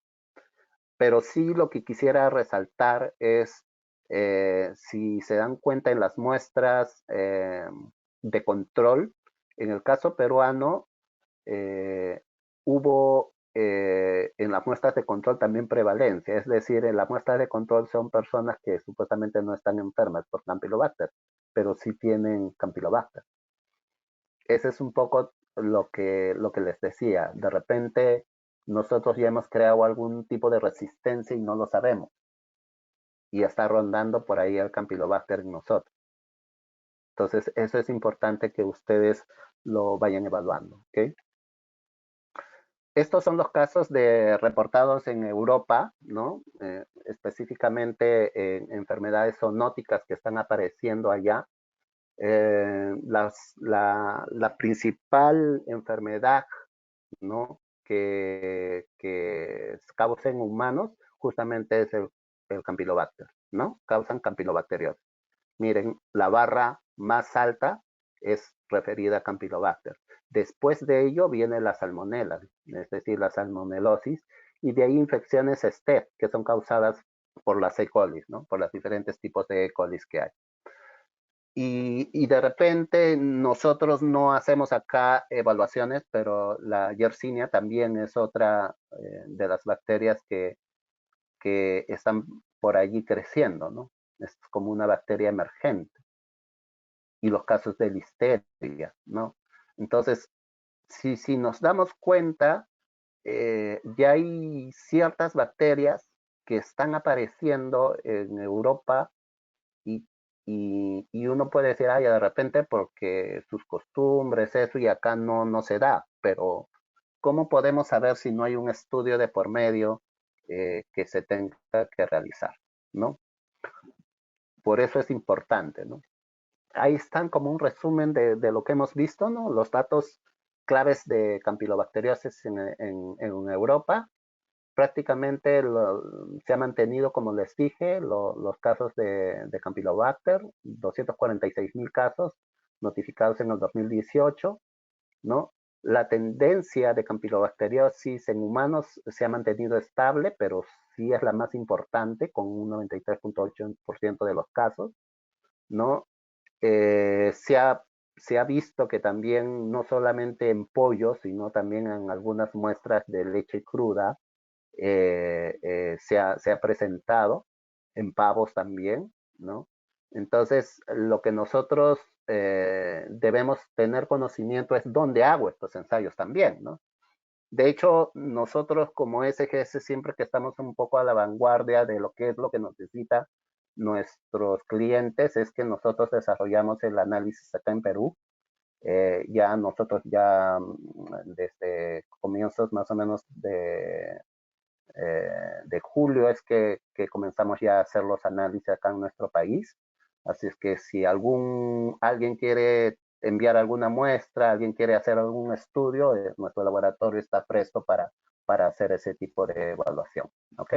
Pero sí lo que quisiera resaltar es, si se dan cuenta en las muestras de control, en el caso peruano, hubo en las muestras de control también prevalencia, es decir, en las muestras de control son personas que supuestamente no están enfermas por Campylobacter, pero sí tienen Campylobacter. Ese es un poco lo que les decía. De repente nosotros ya hemos creado algún tipo de resistencia y no lo sabemos. Y está rondando por ahí el Campylobacter en nosotros. Entonces, eso es importante que ustedes lo vayan evaluando. ¿Okay? Estos son los casos reportados en Europa, ¿no? Específicamente en enfermedades zoonóticas que están apareciendo allá. La principal enfermedad, ¿no? que causa en humanos justamente es el Campylobacter, ¿no? Causan campylobacteriosis. Miren, la barra más alta es referida a Campylobacter. Después de ello viene la salmonela, es decir, la salmonelosis, y de ahí infecciones STEP, que son causadas por las E. coli, ¿no? Por los diferentes tipos de E. coli que hay. Y de repente nosotros no hacemos acá evaluaciones, pero la Yersinia también es otra de las bacterias que están por allí creciendo, ¿no? Es como una bacteria emergente. Y los casos de listeria, ¿no? Entonces, si nos damos cuenta, ya hay ciertas bacterias que están apareciendo en Europa y, y uno puede decir, ay, de repente porque sus costumbres, eso, y acá no se da, pero ¿cómo podemos saber si no hay un estudio de por medio que se tenga que realizar, ¿no? Por eso es importante, ¿no? Ahí están como un resumen de lo que hemos visto, ¿no? Los datos claves de campylobacteriosis en Europa. Prácticamente se ha mantenido, como les dije, los casos de Campylobacter, 246.000 casos notificados en el 2018, ¿no? La tendencia de campylobacteriosis en humanos se ha mantenido estable, pero sí es la más importante, con un 93.8% de los casos, ¿no? Se ha visto que también no solamente en pollos, sino también en algunas muestras de leche cruda, se ha presentado en pavos también, ¿no? Entonces, lo que nosotros debemos tener conocimiento es dónde hago estos ensayos también, ¿no? De hecho, nosotros como SGS, siempre que estamos un poco a la vanguardia de lo que es lo que necesitan nuestros clientes, es que nosotros desarrollamos el análisis acá en Perú. Ya nosotros ya desde comienzos más o menos de julio es que comenzamos ya a hacer los análisis acá en nuestro país. Así es que si alguien quiere enviar alguna muestra, alguien quiere hacer algún estudio, nuestro laboratorio está presto para hacer ese tipo de evaluación. ¿Ok?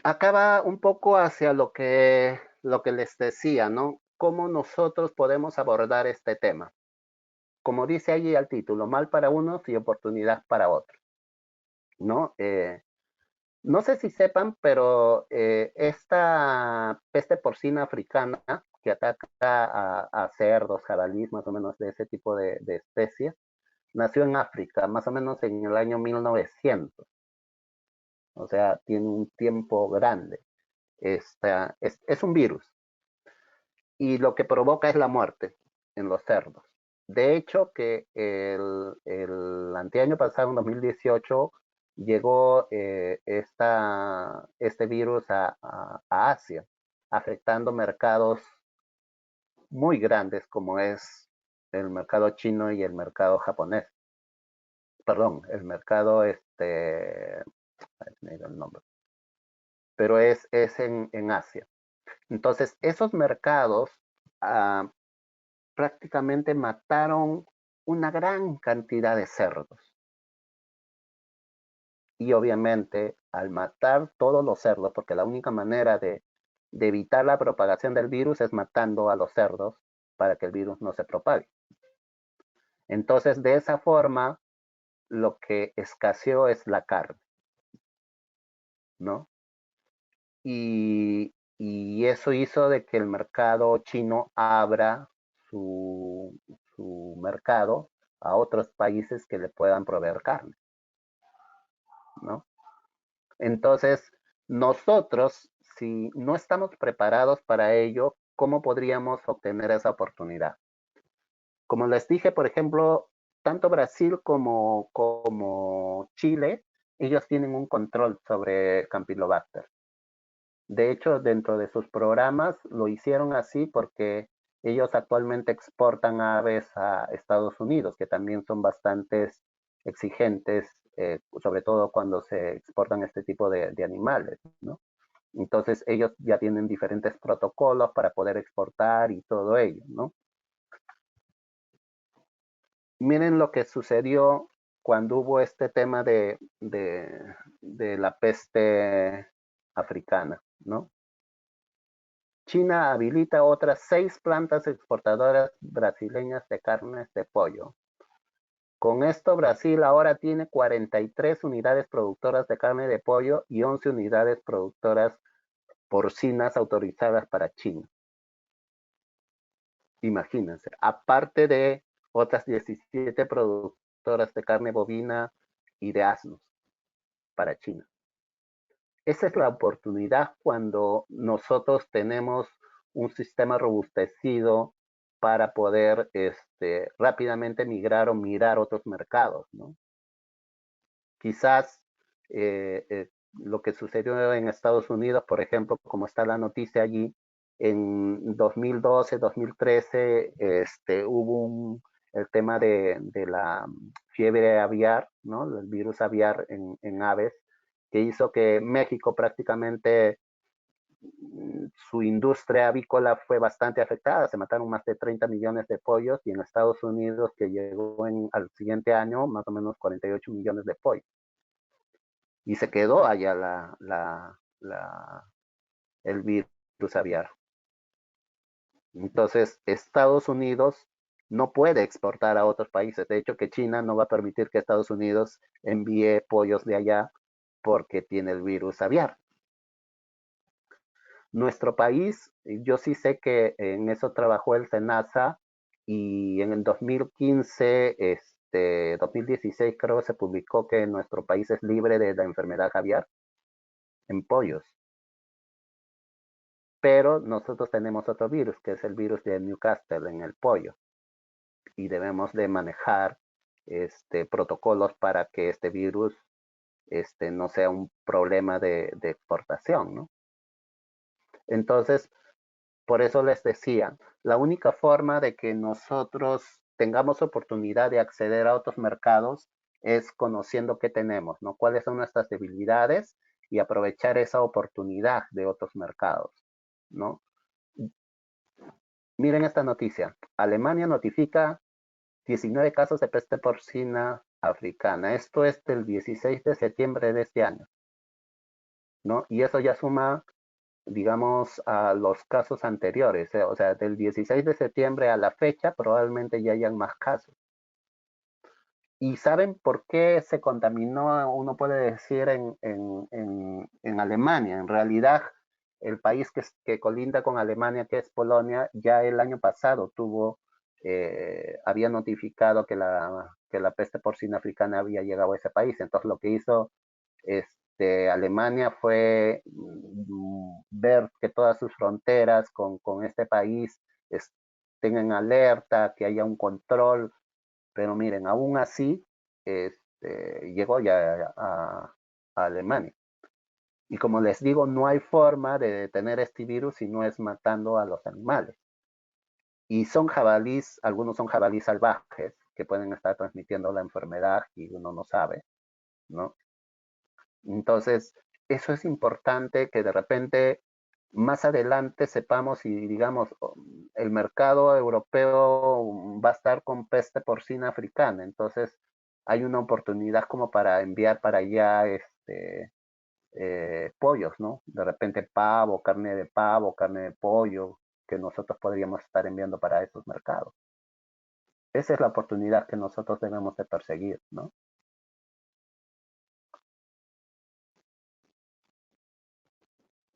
Acá va un poco hacia lo que les decía, ¿no? ¿Cómo nosotros podemos abordar este tema? Como dice allí el título, mal para unos y oportunidad para otros, ¿no? No sé si sepan, pero esta peste porcina africana que ataca a cerdos, jabalíes, más o menos de ese tipo de especies, nació en África, más o menos en el año 1900. O sea, tiene un tiempo grande. Es un virus y lo que provoca es la muerte en los cerdos. De hecho, que el anteaño pasado, en 2018, llegó este virus a Asia, afectando mercados muy grandes como es el mercado chino y el mercado japonés. Perdón, el mercado, me dio el nombre, pero es en Asia. Entonces, esos mercados ah, prácticamente mataron una gran cantidad de cerdos. Y obviamente, al matar todos los cerdos, porque la única manera de evitar la propagación del virus es matando a los cerdos para que el virus no se propague. Entonces, de esa forma, lo que escaseó es la carne, ¿no? Y eso hizo de que el mercado chino abra su, su mercado a otros países que le puedan proveer carne, ¿no? Entonces, nosotros, si no estamos preparados para ello, ¿cómo podríamos obtener esa oportunidad? Como les dije, por ejemplo, tanto Brasil como Chile, ellos tienen un control sobre Campylobacter. De hecho, dentro de sus programas lo hicieron así porque ellos actualmente exportan aves a Estados Unidos, que también son bastante exigentes, sobre todo cuando se exportan este tipo de animales, ¿no? Entonces ellos ya tienen diferentes protocolos para poder exportar y todo ello, ¿no? Miren lo que sucedió cuando hubo este tema de la peste africana, ¿no? China habilita otras 6 plantas exportadoras brasileñas de carnes de pollo. Con esto, Brasil ahora tiene 43 unidades productoras de carne de pollo y 11 unidades productoras porcinas autorizadas para China. Imagínense, aparte de otras 17 productoras de carne bovina y de asnos para China. Esa es la oportunidad cuando nosotros tenemos un sistema robustecido para poder rápidamente migrar o mirar otros mercados, ¿no? Quizás lo que sucedió en Estados Unidos, por ejemplo, como está la noticia allí, en 2012, 2013, hubo el tema de la fiebre aviar, ¿no? El virus aviar en aves, que hizo que México prácticamente su industria avícola fue bastante afectada, se mataron más de 30 millones de pollos y en Estados Unidos, que llegó al siguiente año, más o menos 48 millones de pollos. Y se quedó allá el virus aviar. Entonces, Estados Unidos no puede exportar a otros países. De hecho, que China no va a permitir que Estados Unidos envíe pollos de allá porque tiene el virus aviar. Nuestro país, yo sí sé que en eso trabajó el SENASA y en el 2015, 2016 creo, se publicó que nuestro país es libre de la enfermedad aviar en pollos. Pero nosotros tenemos otro virus, que es el virus de Newcastle en el pollo, y debemos de manejar protocolos para que este virus no sea un problema de exportación, ¿no? Entonces, por eso les decía, la única forma de que nosotros tengamos oportunidad de acceder a otros mercados es conociendo qué tenemos, ¿no? Cuáles son nuestras debilidades y aprovechar esa oportunidad de otros mercados, ¿no? Miren esta noticia. Alemania notifica 19 casos de peste porcina africana. Esto es del 16 de septiembre de este año, ¿no? Y eso ya suma, digamos, a los casos anteriores. O sea, del 16 de septiembre a la fecha probablemente ya hayan más casos. ¿Y saben por qué se contaminó, uno puede decir, en Alemania? En realidad, el país que colinda con Alemania, que es Polonia, ya el año pasado había notificado que la peste porcina africana había llegado a ese país. Entonces, lo que hizo Alemania fue ver que todas sus fronteras con este país estén en alerta, que haya un control, pero miren, aún así llegó ya a Alemania. Y como les digo, no hay forma de detener este virus si no es matando a los animales. Y son jabalíes, algunos son jabalíes salvajes que pueden estar transmitiendo la enfermedad y uno no sabe, ¿no? Entonces, eso es importante que de repente más adelante sepamos y digamos, el mercado europeo va a estar con peste porcina africana, entonces hay una oportunidad como para enviar para allá pollos, ¿no? De repente pavo, carne de pollo, que nosotros podríamos estar enviando para esos mercados. Esa es la oportunidad que nosotros debemos de perseguir, ¿no?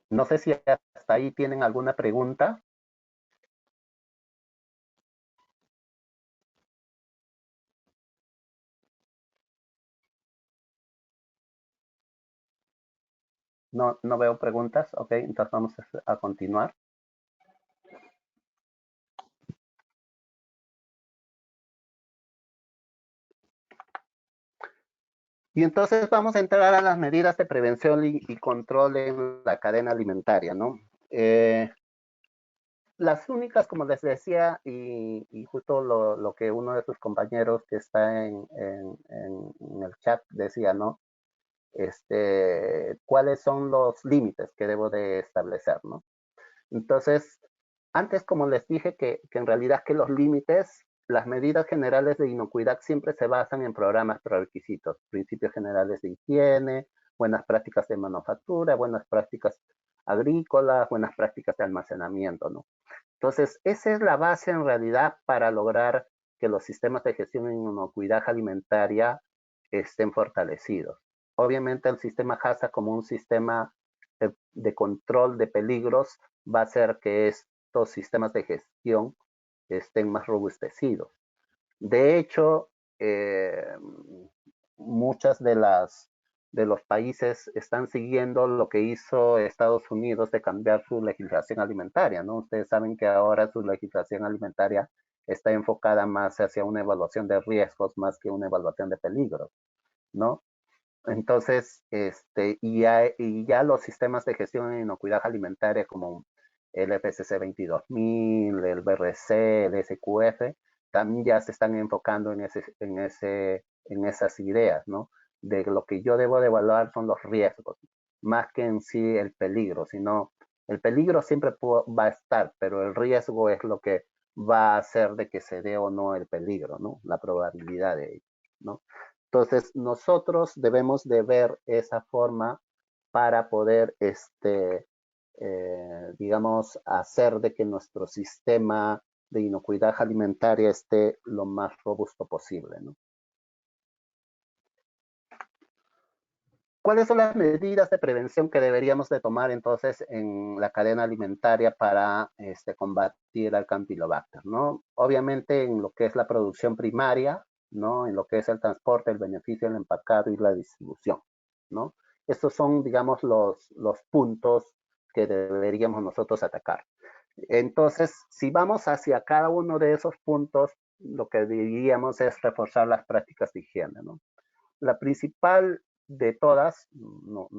No sé si hasta ahí tienen alguna pregunta. No, no veo preguntas. Ok, entonces vamos a continuar. Y entonces vamos a entrar a las medidas de prevención y control en la cadena alimentaria, ¿no? Las únicas, como les decía, y justo lo que uno de sus compañeros que está en el chat decía, ¿no? ¿Cuáles son los límites que debo de establecer, ¿no? Entonces, antes, como les dije, que en realidad que los límites, las medidas generales de inocuidad siempre se basan en programas prerequisitos, principios generales de higiene, buenas prácticas de manufactura, buenas prácticas agrícolas, buenas prácticas de almacenamiento, ¿no? Entonces, esa es la base en realidad para lograr que los sistemas de gestión de inocuidad alimentaria estén fortalecidos. Obviamente el sistema HACCP como un sistema de control de peligros va a hacer que estos sistemas de gestión estén más robustecidos. De hecho, muchas de los países están siguiendo lo que hizo Estados Unidos de cambiar su legislación alimentaria, ¿no? Ustedes saben que ahora su legislación alimentaria está enfocada más hacia una evaluación de riesgos más que una evaluación de peligros, ¿no? Entonces, y ya los sistemas de gestión de inocuidad alimentaria como el FCC 22000, el BRC, el SQF, también ya se están enfocando en esas ideas, ¿no? De lo que yo debo de evaluar son los riesgos, más que en sí el peligro, sino el peligro siempre va a estar, pero el riesgo es lo que va a hacer de que se dé o no el peligro, ¿no? La probabilidad de ello, ¿no? Entonces, nosotros debemos de ver esa forma para poder, digamos, hacer de que nuestro sistema de inocuidad alimentaria esté lo más robusto posible, ¿no? ¿Cuáles son las medidas de prevención que deberíamos de tomar entonces en la cadena alimentaria para combatir al Campylobacter, ¿no? Obviamente en lo que es la producción primaria, ¿no? En lo que es el transporte, el beneficio, el empacado y la distribución, ¿no? Estos son, digamos, los puntos que deberíamos nosotros atacar. Entonces, si vamos hacia cada uno de esos puntos, lo que diríamos es reforzar las prácticas de higiene, ¿no? La principal de todas, no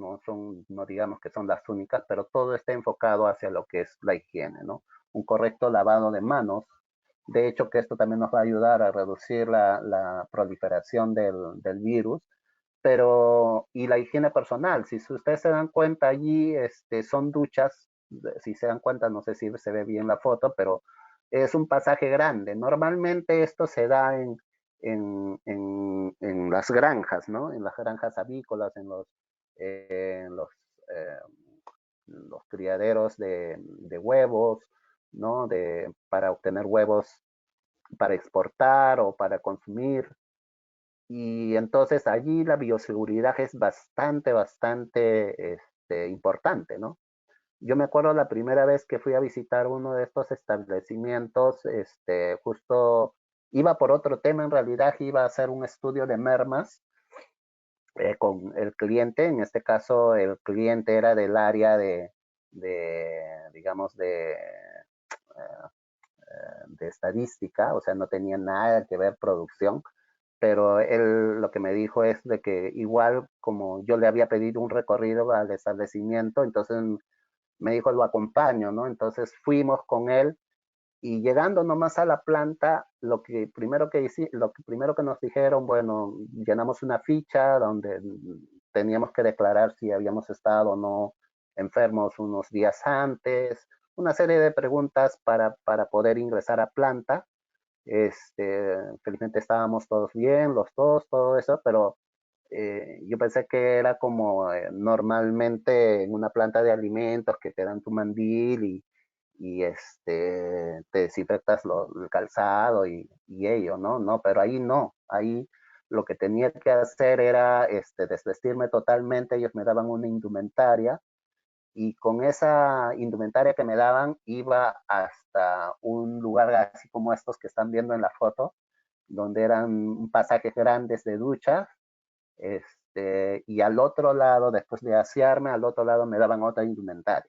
digamos que son las únicas, pero todo está enfocado hacia lo que es la higiene, ¿no? Un correcto lavado de manos. De hecho, que esto también nos va a ayudar a reducir la proliferación del virus, pero y la higiene personal, si ustedes se dan cuenta allí, son duchas, si se dan cuenta, no sé si se ve bien la foto, pero es un pasaje grande. Normalmente esto se da en las granjas, ¿no? En las granjas avícolas, eh, los criaderos de huevos, ¿no? Para obtener huevos para exportar o para consumir, y entonces allí la bioseguridad es bastante importante, ¿no? Yo me acuerdo la primera vez que fui a visitar uno de estos establecimientos, justo iba por otro tema, en realidad iba a hacer un estudio de mermas con el cliente. En este caso el cliente era del área digamos, de estadística, o sea, no tenía nada que ver producción, pero él lo que me dijo es de que igual como yo le había pedido un recorrido al establecimiento, entonces me dijo, lo acompaño, ¿no? Entonces fuimos con él y llegando nomás a la planta, lo que primero que nos dijeron, bueno, llenamos una ficha donde teníamos que declarar si habíamos estado o no enfermos unos días antes, una serie de preguntas para poder ingresar a planta. Felizmente estábamos todos bien, los dos, todo eso, pero yo pensé que era como normalmente en una planta de alimentos que te dan tu mandil y te desinfectas el calzado y ello, ¿no? No, pero ahí no, ahí lo que tenía que hacer era desvestirme totalmente, ellos me daban una indumentaria y con esa indumentaria que me daban iba hasta un lugar así como estos que están viendo en la foto, donde eran pasajes grandes de duchas, y al otro lado, después de asearme, al otro lado me daban otra indumentaria.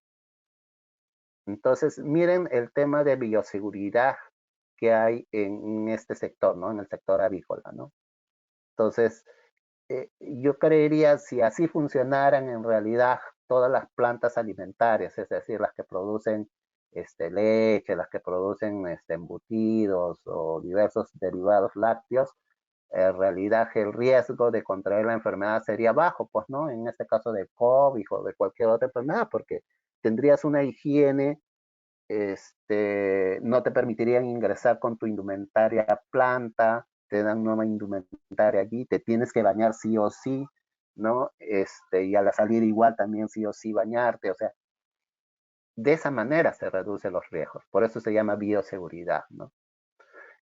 Entonces, miren el tema de bioseguridad que hay en este sector, ¿no? En el sector avícola, ¿no? Entonces, yo creería si así funcionaran en realidad todas las plantas alimentarias, es decir, las que producen leche, las que producen embutidos o diversos derivados lácteos, en realidad el riesgo de contraer la enfermedad sería bajo, pues, ¿no? En este caso de COVID o de cualquier otra enfermedad, porque tendrías una higiene, no te permitirían ingresar con tu indumentaria a planta, te dan nueva indumentaria allí, te tienes que bañar sí o sí, ¿no? Y a la salir igual también sí o sí bañarte, o sea, de esa manera se reducen los riesgos, por eso se llama bioseguridad, ¿no?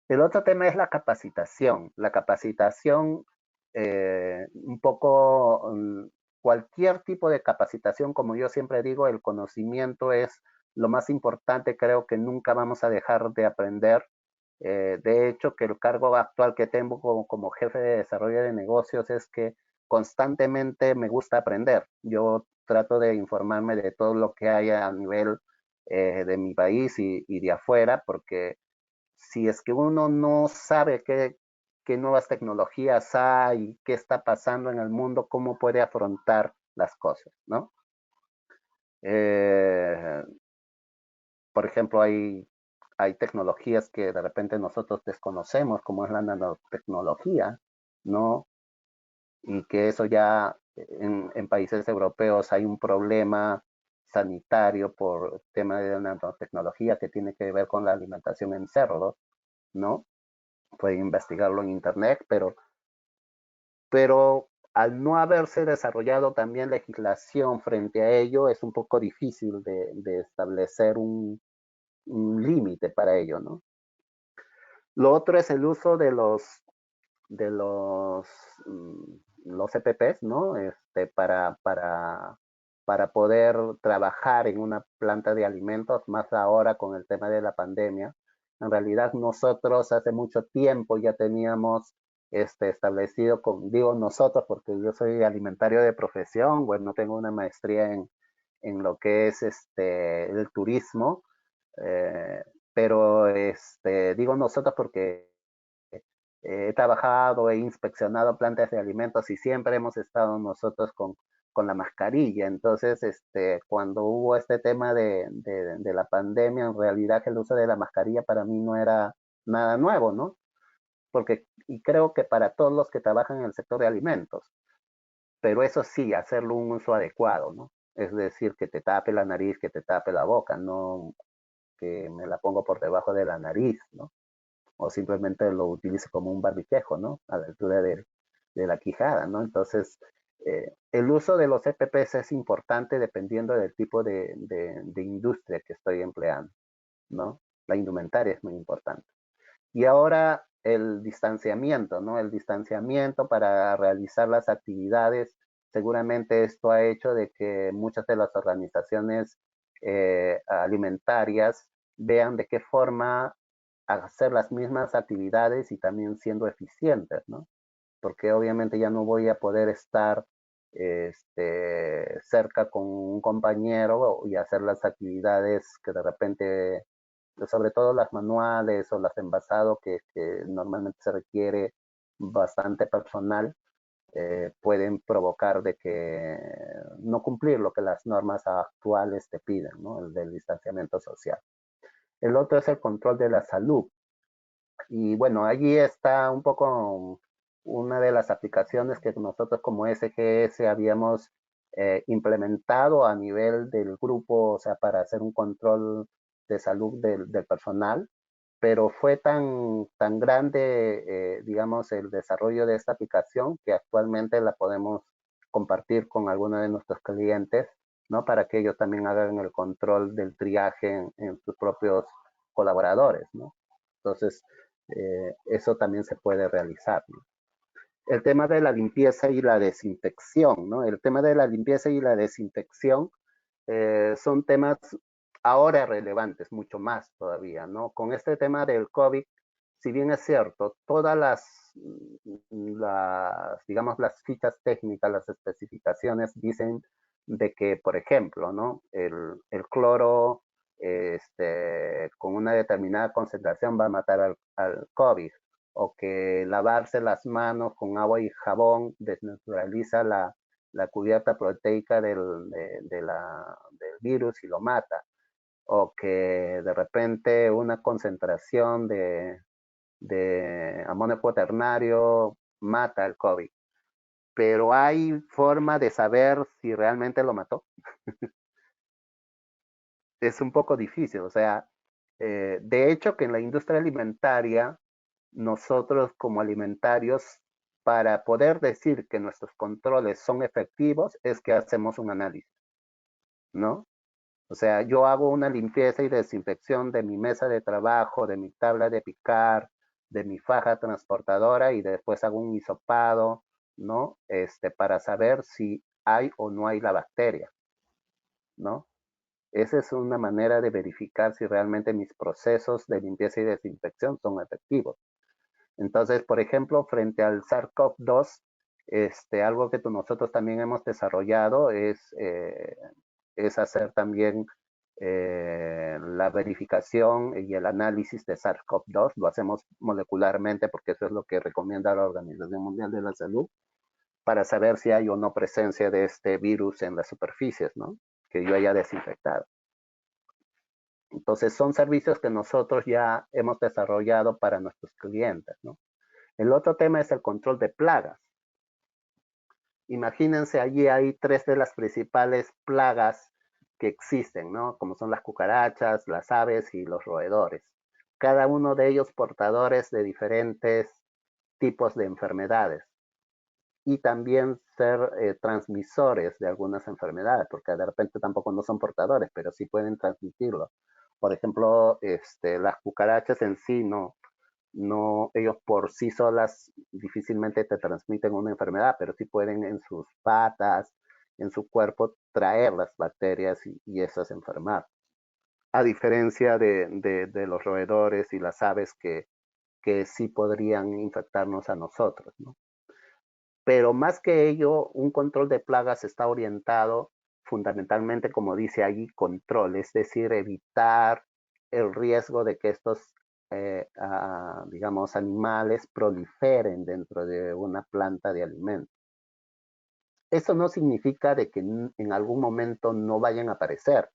El otro tema es la capacitación. La capacitación, un poco, cualquier tipo de capacitación, como yo siempre digo, el conocimiento es lo más importante, creo que nunca vamos a dejar de aprender. De hecho, que el cargo actual que tengo como jefe de desarrollo de negocios es que constantemente me gusta aprender. Yo trato de informarme de todo lo que hay a nivel de mi país y de afuera, porque si es que uno no sabe qué nuevas tecnologías hay, qué está pasando en el mundo, cómo puede afrontar las cosas, ¿no? Eh, por ejemplo, hay tecnologías que de repente nosotros desconocemos, como es la nanotecnología, ¿no? Y que eso ya en países europeos hay un problema sanitario por tema de nanotecnología que tiene que ver con la alimentación en cerdos, ¿no? Pueden investigarlo en internet, pero al no haberse desarrollado también legislación frente a ello, es un poco difícil de establecer un límite para ello, ¿no? Lo otro es el uso de los EPPs, ¿no? Para poder trabajar en una planta de alimentos, más ahora con el tema de la pandemia. En realidad nosotros hace mucho tiempo ya teníamos establecido, digo nosotros porque yo soy alimentario de profesión, bueno, tengo una maestría en lo que es el turismo, eh, pero digo nosotros porque he trabajado, he inspeccionado plantas de alimentos y siempre hemos estado nosotros con la mascarilla. Entonces, cuando hubo este tema de la pandemia, en realidad el uso de la mascarilla para mí no era nada nuevo, ¿no? Porque, y creo que para todos los que trabajan en el sector de alimentos, pero eso sí, hacerlo un uso adecuado, ¿no? Es decir, que te tape la nariz, que te tape la boca, no que me la pongo por debajo de la nariz, ¿no? O simplemente lo utilice como un barbiquejo, ¿no? A la altura de la quijada, ¿no? Entonces, el uso de los EPPs es importante dependiendo del tipo de industria que estoy empleando, ¿no? La indumentaria es muy importante. Y ahora, el distanciamiento, ¿no? El distanciamiento para realizar las actividades. Seguramente esto ha hecho de que muchas de las organizaciones alimentarias vean de qué forma hacer las mismas actividades y también siendo eficientes, ¿no? Porque obviamente ya no voy a poder estar cerca con un compañero y hacer las actividades que de repente, sobre todo las manuales o las de envasado, que normalmente se requiere bastante personal, pueden provocar de que no cumplir lo que las normas actuales te piden, ¿no? El del distanciamiento social. El otro es el control de la salud. Y bueno, allí está un poco una de las aplicaciones que nosotros como SGS habíamos implementado a nivel del grupo, o sea, para hacer un control de salud del personal, pero fue tan grande, digamos, el desarrollo de esta aplicación que actualmente la podemos compartir con algunos de nuestros clientes, ¿no? Para que ellos también hagan el control del triaje en sus propios colaboradores, ¿no? Entonces, eso también se puede realizar, ¿no? El tema de la limpieza y la desinfección, ¿no? El tema de la limpieza y la desinfección son temas ahora relevantes, mucho más todavía, ¿no? Con este tema del COVID, si bien es cierto, todas digamos, las fichas técnicas, las especificaciones dicen de que, por ejemplo, ¿no? El cloro con una determinada concentración va a matar al COVID, o que lavarse las manos con agua y jabón desnaturaliza la cubierta proteica del virus y lo mata, o que de repente una concentración de amonio cuaternario mata el COVID. Pero hay forma de saber si realmente lo mató. Es un poco difícil, o sea, de hecho que en la industria alimentaria, nosotros como alimentarios, para poder decir que nuestros controles son efectivos, es que hacemos un análisis, ¿no? O sea, yo hago una limpieza y desinfección de mi mesa de trabajo, de mi tabla de picar, de mi faja transportadora y después hago un hisopado, ¿no? Para saber si hay o no hay la bacteria, ¿no? Esa es una manera de verificar si realmente mis procesos de limpieza y desinfección son efectivos. Entonces, por ejemplo, frente al SARS-CoV-2, algo que nosotros también hemos desarrollado es hacer también la verificación y el análisis de SARS-CoV-2. Lo hacemos molecularmente porque eso es lo que recomienda la Organización Mundial de la Salud para saber si hay o no presencia de este virus en las superficies, ¿no? Que yo haya desinfectado. Entonces, son servicios que nosotros ya hemos desarrollado para nuestros clientes, ¿no? El otro tema es el control de plagas. Imagínense, allí hay tres de las principales plagas que existen, ¿no? Como son las cucarachas, las aves y los roedores. Cada uno de ellos portadores de diferentes tipos de enfermedades y también ser transmisores de algunas enfermedades, porque de repente tampoco no son portadores, pero sí pueden transmitirlo. Por ejemplo, las cucarachas en sí no, ellos por sí solas difícilmente te transmiten una enfermedad, pero sí pueden en sus patas, en su cuerpo, traer las bacterias y esas enfermar. A diferencia de los roedores y las aves que sí podrían infectarnos a nosotros, ¿no? Pero más que ello, un control de plagas está orientado fundamentalmente, como dice allí, control, es decir, evitar el riesgo de que estos, digamos, animales proliferen dentro de una planta de alimento. Eso no significa de que en algún momento no vayan a aparecer.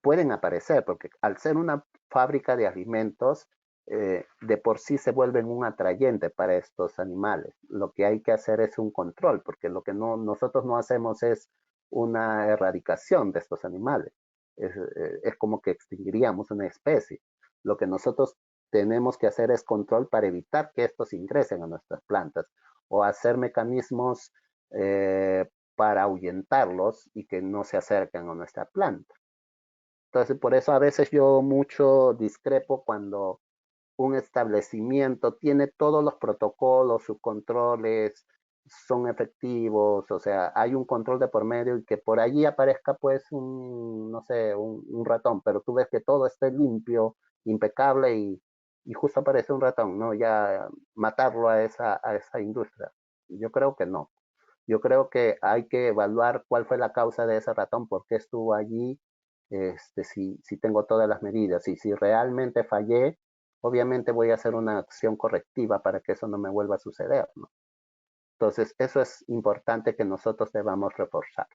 Pueden aparecer, porque al ser una fábrica de alimentos, de por sí se vuelven un atrayente para estos animales. Lo que hay que hacer es un control, porque lo que nosotros no hacemos es una erradicación de estos animales. Es como que extinguiríamos una especie. Lo que nosotros tenemos que hacer es control para evitar que estos ingresen a nuestras plantas o hacer mecanismos para ahuyentarlos y que no se acerquen a nuestra planta. Entonces, por eso a veces yo mucho discrepo cuando un establecimiento tiene todos los protocolos, sus controles son efectivos, o sea, hay un control de por medio y que por allí aparezca pues un, no sé, un ratón, pero tú ves que todo esté limpio, impecable y justo aparece un ratón, ¿no? Ya matarlo a esa industria. Yo creo que no. Yo creo que hay que evaluar cuál fue la causa de ese ratón, por qué estuvo allí, si tengo todas las medidas y si realmente fallé, obviamente voy a hacer una acción correctiva para que eso no me vuelva a suceder, ¿no? Entonces, eso es importante que nosotros debamos reforzar.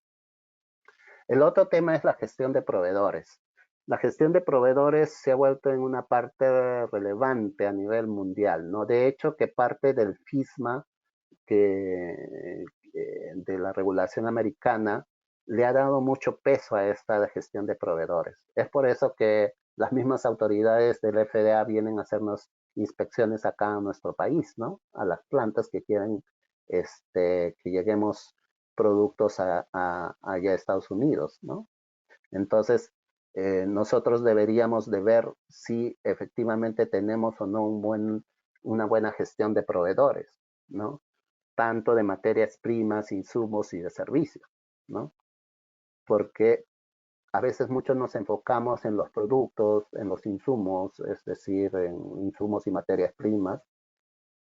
El otro tema es la gestión de proveedores. La gestión de proveedores se ha vuelto en una parte relevante a nivel mundial, ¿no? De hecho, que parte del FISMA de la regulación americana le ha dado mucho peso a esta gestión de proveedores. Es por eso que las mismas autoridades del FDA vienen a hacernos inspecciones acá a nuestro país, ¿no? A las plantas que quieren que lleguemos productos allá a Estados Unidos, ¿no? Entonces, nosotros deberíamos de ver si efectivamente tenemos o no una buena gestión de proveedores, ¿no? Tanto de materias primas, insumos y de servicios, ¿no? Porque a veces muchos nos enfocamos en los productos, en los insumos, es decir, en insumos y materias primas,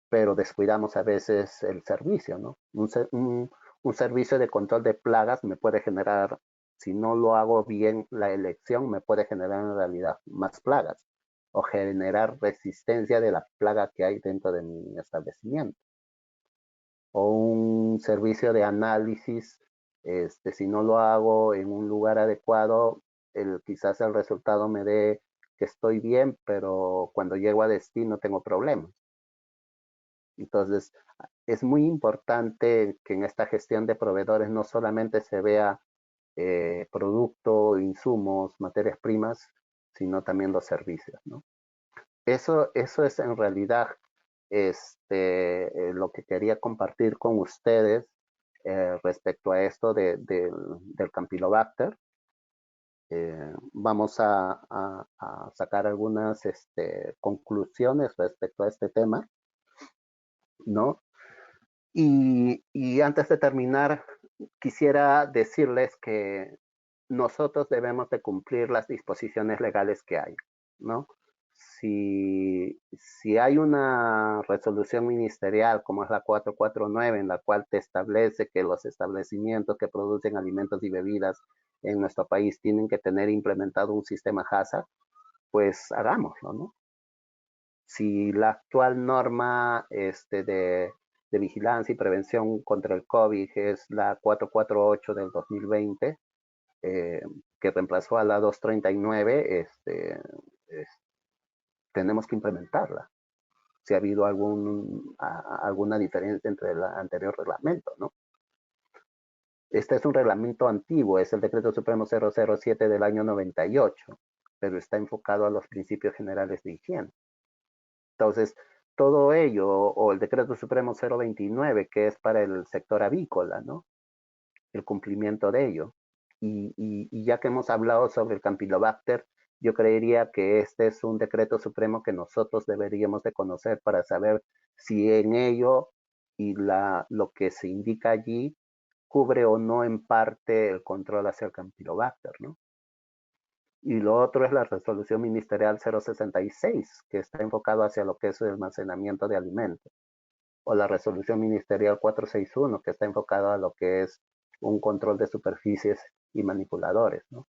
pero descuidamos a veces el servicio, ¿no? Un servicio de control de plagas me puede generar, si no lo hago bien la elección, me puede generar en realidad más plagas o generar resistencia de la plaga que hay dentro de mi establecimiento. O un servicio de análisis, si no lo hago en un lugar adecuado, quizás el resultado me dé que estoy bien, pero cuando llego a destino tengo problemas. Entonces, es muy importante que en esta gestión de proveedores no solamente se vea producto, insumos, materias primas, sino también los servicios, ¿no? Eso es en realidad lo que quería compartir con ustedes respecto a esto del Campylobacter. Vamos a sacar algunas conclusiones respecto a este tema, ¿no? Y antes de terminar, quisiera decirles que nosotros debemos de cumplir las disposiciones legales que hay, ¿no? Si hay una resolución ministerial como es la 449, en la cual te establece que los establecimientos que producen alimentos y bebidas en nuestro país tienen que tener implementado un sistema HACCP, pues hagámoslo, ¿no? Si la actual norma de vigilancia y prevención contra el COVID es la 448 del 2020, que reemplazó a la 239, tenemos que implementarla. Si ha habido alguna diferencia entre el anterior reglamento, ¿no? Este es un reglamento antiguo, es el Decreto Supremo 007 del año 98, pero está enfocado a los principios generales de higiene. Entonces, todo ello, o el Decreto Supremo 029, que es para el sector avícola, ¿no? El cumplimiento de ello. Y ya que hemos hablado sobre el Campylobacter, yo creería que este es un decreto supremo que nosotros deberíamos de conocer para saber si en ello y lo que se indica allí cubre o no en parte el control hacia el Campylobacter, ¿no? Y lo otro es la resolución ministerial 066, que está enfocado hacia lo que es el almacenamiento de alimentos. O la resolución ministerial 461, que está enfocado a lo que es un control de superficies y manipuladores, ¿no?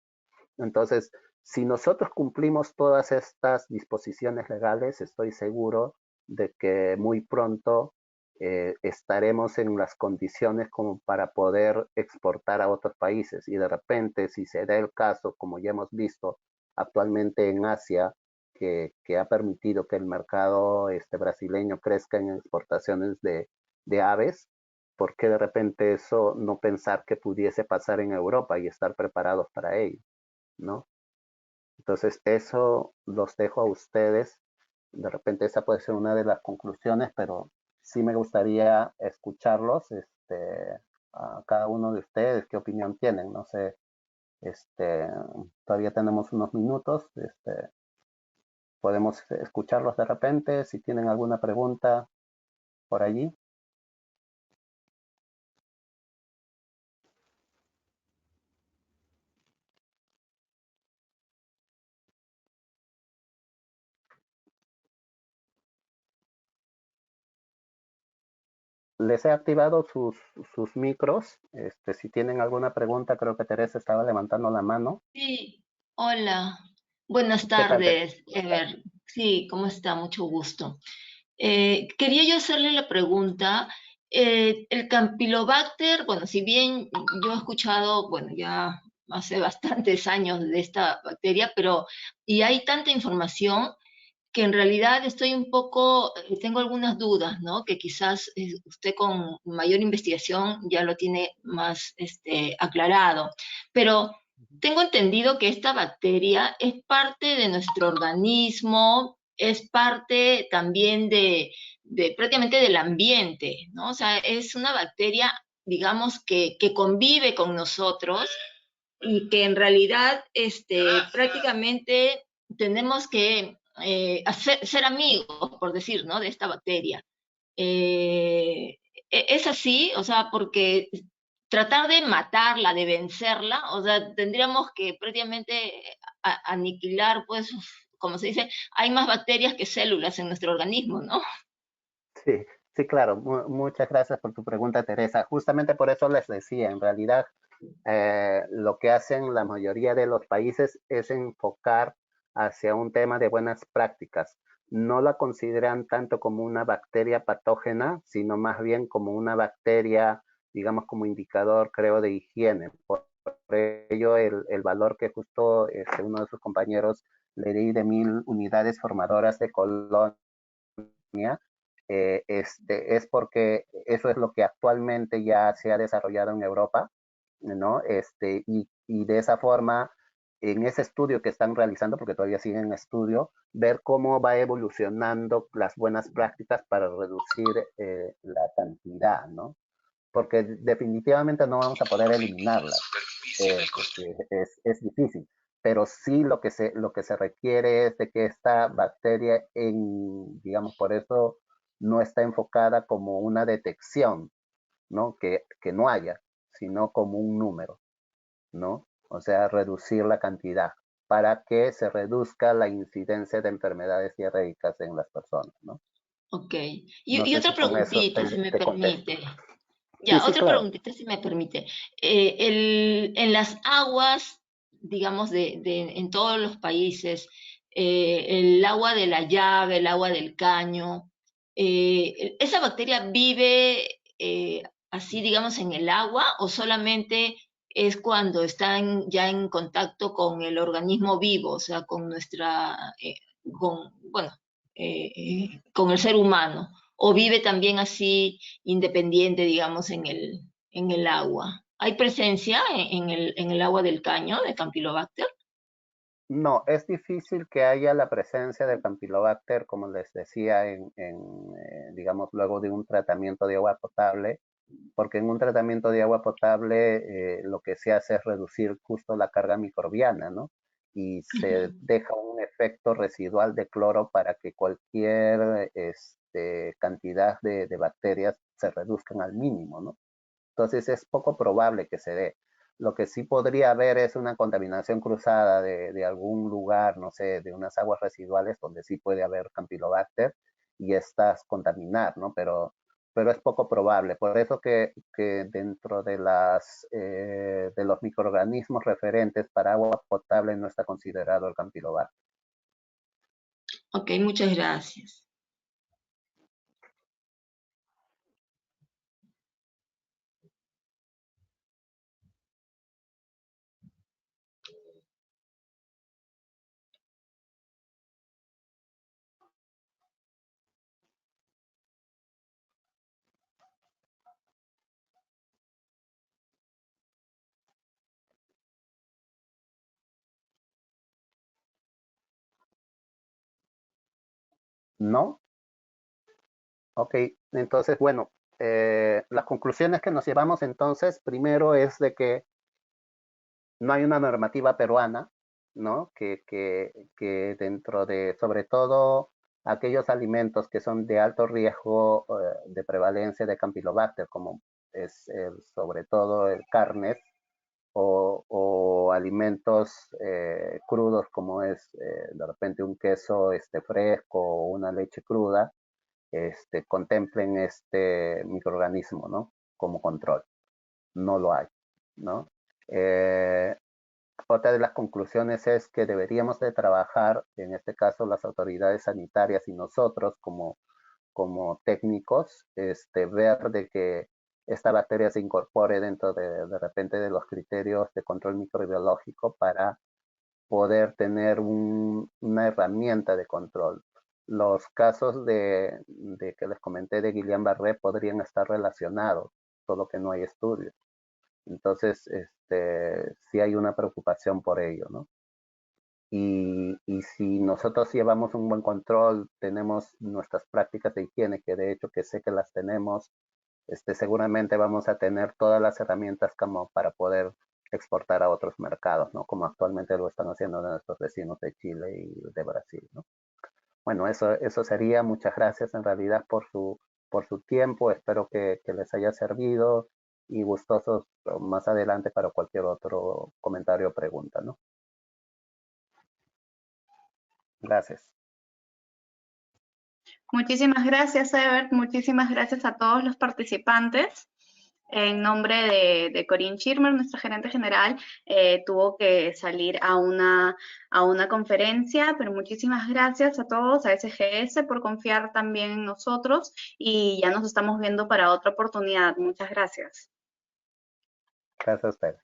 Entonces, si nosotros cumplimos todas estas disposiciones legales, estoy seguro de que muy pronto estaremos en las condiciones como para poder exportar a otros países. Y de repente, si se da el caso, como ya hemos visto actualmente en Asia, que ha permitido que el mercado brasileño crezca en exportaciones de aves, ¿por qué de repente eso no pensar que pudiese pasar en Europa y estar preparados para ello? ¿No? Entonces, eso los dejo a ustedes. De repente esa puede ser una de las conclusiones, pero sí me gustaría escucharlos, a cada uno de ustedes, qué opinión tienen. No sé, todavía tenemos unos minutos, podemos escucharlos de repente, si tienen alguna pregunta por allí. Les he activado sus micros. Si tienen alguna pregunta, creo que Teresa estaba levantando la mano. Sí, hola. Buenas ¿Qué tal, Teresa? tardes, Ever. Sí, ¿cómo está? Mucho gusto. Quería yo hacerle la pregunta. El Campylobacter, bueno, si bien yo he escuchado, bueno, ya hace bastantes años de esta bacteria, pero y hay tanta información que en realidad estoy un poco, tengo algunas dudas, ¿no? Que quizás usted con mayor investigación ya lo tiene más aclarado. Pero tengo entendido que esta bacteria es parte de nuestro organismo, es parte también de prácticamente del ambiente, ¿no? O sea, es una bacteria, digamos, que convive con nosotros y que en realidad prácticamente tenemos que ser amigos, por decir, ¿no? De esta bacteria. Es así, o sea, porque tratar de matarla, de vencerla, o sea, tendríamos que prácticamente aniquilar, pues, como se dice, hay más bacterias que células en nuestro organismo, ¿no? Sí, sí, claro. Muchas gracias por tu pregunta, Teresa. Justamente por eso les decía, en realidad, lo que hacen la mayoría de los países es enfocar hacia un tema de buenas prácticas. No la consideran tanto como una bacteria patógena, sino más bien como una bacteria, digamos, como indicador, creo, de higiene. Por ello, el valor que justo uno de sus compañeros le di de 1000 unidades formadoras de colonia, es porque eso es lo que actualmente ya se ha desarrollado en Europa, ¿no? Y de esa forma, en ese estudio que están realizando, porque todavía siguen en estudio, ver cómo va evolucionando las buenas prácticas para reducir la cantidad, ¿no? Porque definitivamente no vamos a poder eliminarla, porque es difícil, pero sí lo que se requiere es de que esta bacteria, digamos, por eso no está enfocada como una detección, ¿no? Que no haya, sino como un número, ¿no? O sea, reducir la cantidad para que se reduzca la incidencia de enfermedades diarreicas en las personas, ¿no? Ok. No Y sé otra si con eso preguntita, si me te contesto. permite. Sí, Ya, sí, otra claro. preguntita, si me permite. En las aguas, digamos, en todos los países, el agua de la llave, el agua del caño, ¿esa bacteria vive así, digamos, en el agua o solamente es cuando están ya en contacto con el organismo vivo, o sea, con bueno, con el ser humano? ¿O vive también así independiente, digamos, en el agua? ¿Hay presencia en el agua del caño de Campylobacter? No, es difícil que haya la presencia de Campylobacter, como les decía, digamos, luego de un tratamiento de agua potable, porque en un tratamiento de agua potable lo que se hace es reducir justo la carga microbiana, ¿no? Y se deja un efecto residual de cloro para que cualquier cantidad de bacterias se reduzcan al mínimo, ¿no? Entonces es poco probable que se dé. Lo que sí podría haber es una contaminación cruzada de algún lugar, no sé, de unas aguas residuales donde sí puede haber Campylobacter y estas contaminar, ¿no? Pero es poco probable. Por eso que dentro de los microorganismos referentes para agua potable no está considerado el Campylobacter. Ok, muchas gracias. ¿No? Ok, entonces, bueno, las conclusiones que nos llevamos entonces, primero es de que no hay una normativa peruana ¿no? Que dentro de, sobre todo, aquellos alimentos que son de alto riesgo de prevalencia de Campylobacter, como es sobre todo el carnes o alimentos crudos como es de repente un queso fresco o una leche cruda, contemplen este microorganismo, ¿no? Como control. No lo hay, ¿no? Otra de las conclusiones es que deberíamos de trabajar, en este caso las autoridades sanitarias y nosotros como técnicos, ver de que esta bacteria se incorpore dentro de repente de los criterios de control microbiológico para poder tener una herramienta de control. Los casos de que les comenté de Guillain-Barré podrían estar relacionados, solo que no hay estudios. Entonces, sí hay una preocupación por ello, ¿no? Y si nosotros llevamos un buen control, tenemos nuestras prácticas de higiene, que de hecho que sé que las tenemos, seguramente vamos a tener todas las herramientas como para poder exportar a otros mercados, ¿no? Como actualmente lo están haciendo nuestros vecinos de Chile y de Brasil, ¿no? Bueno, eso sería. Muchas gracias en realidad por su tiempo. Espero que les haya servido y gustosos más adelante para cualquier otro comentario o pregunta, ¿no? Gracias. Muchísimas gracias, Ebert. Muchísimas gracias a todos los participantes. En nombre de Corinne Schirmer, nuestra gerente general, tuvo que salir a una conferencia, pero muchísimas gracias a todos, a SGS, por confiar también en nosotros y ya nos estamos viendo para otra oportunidad. Muchas gracias. Gracias a ustedes.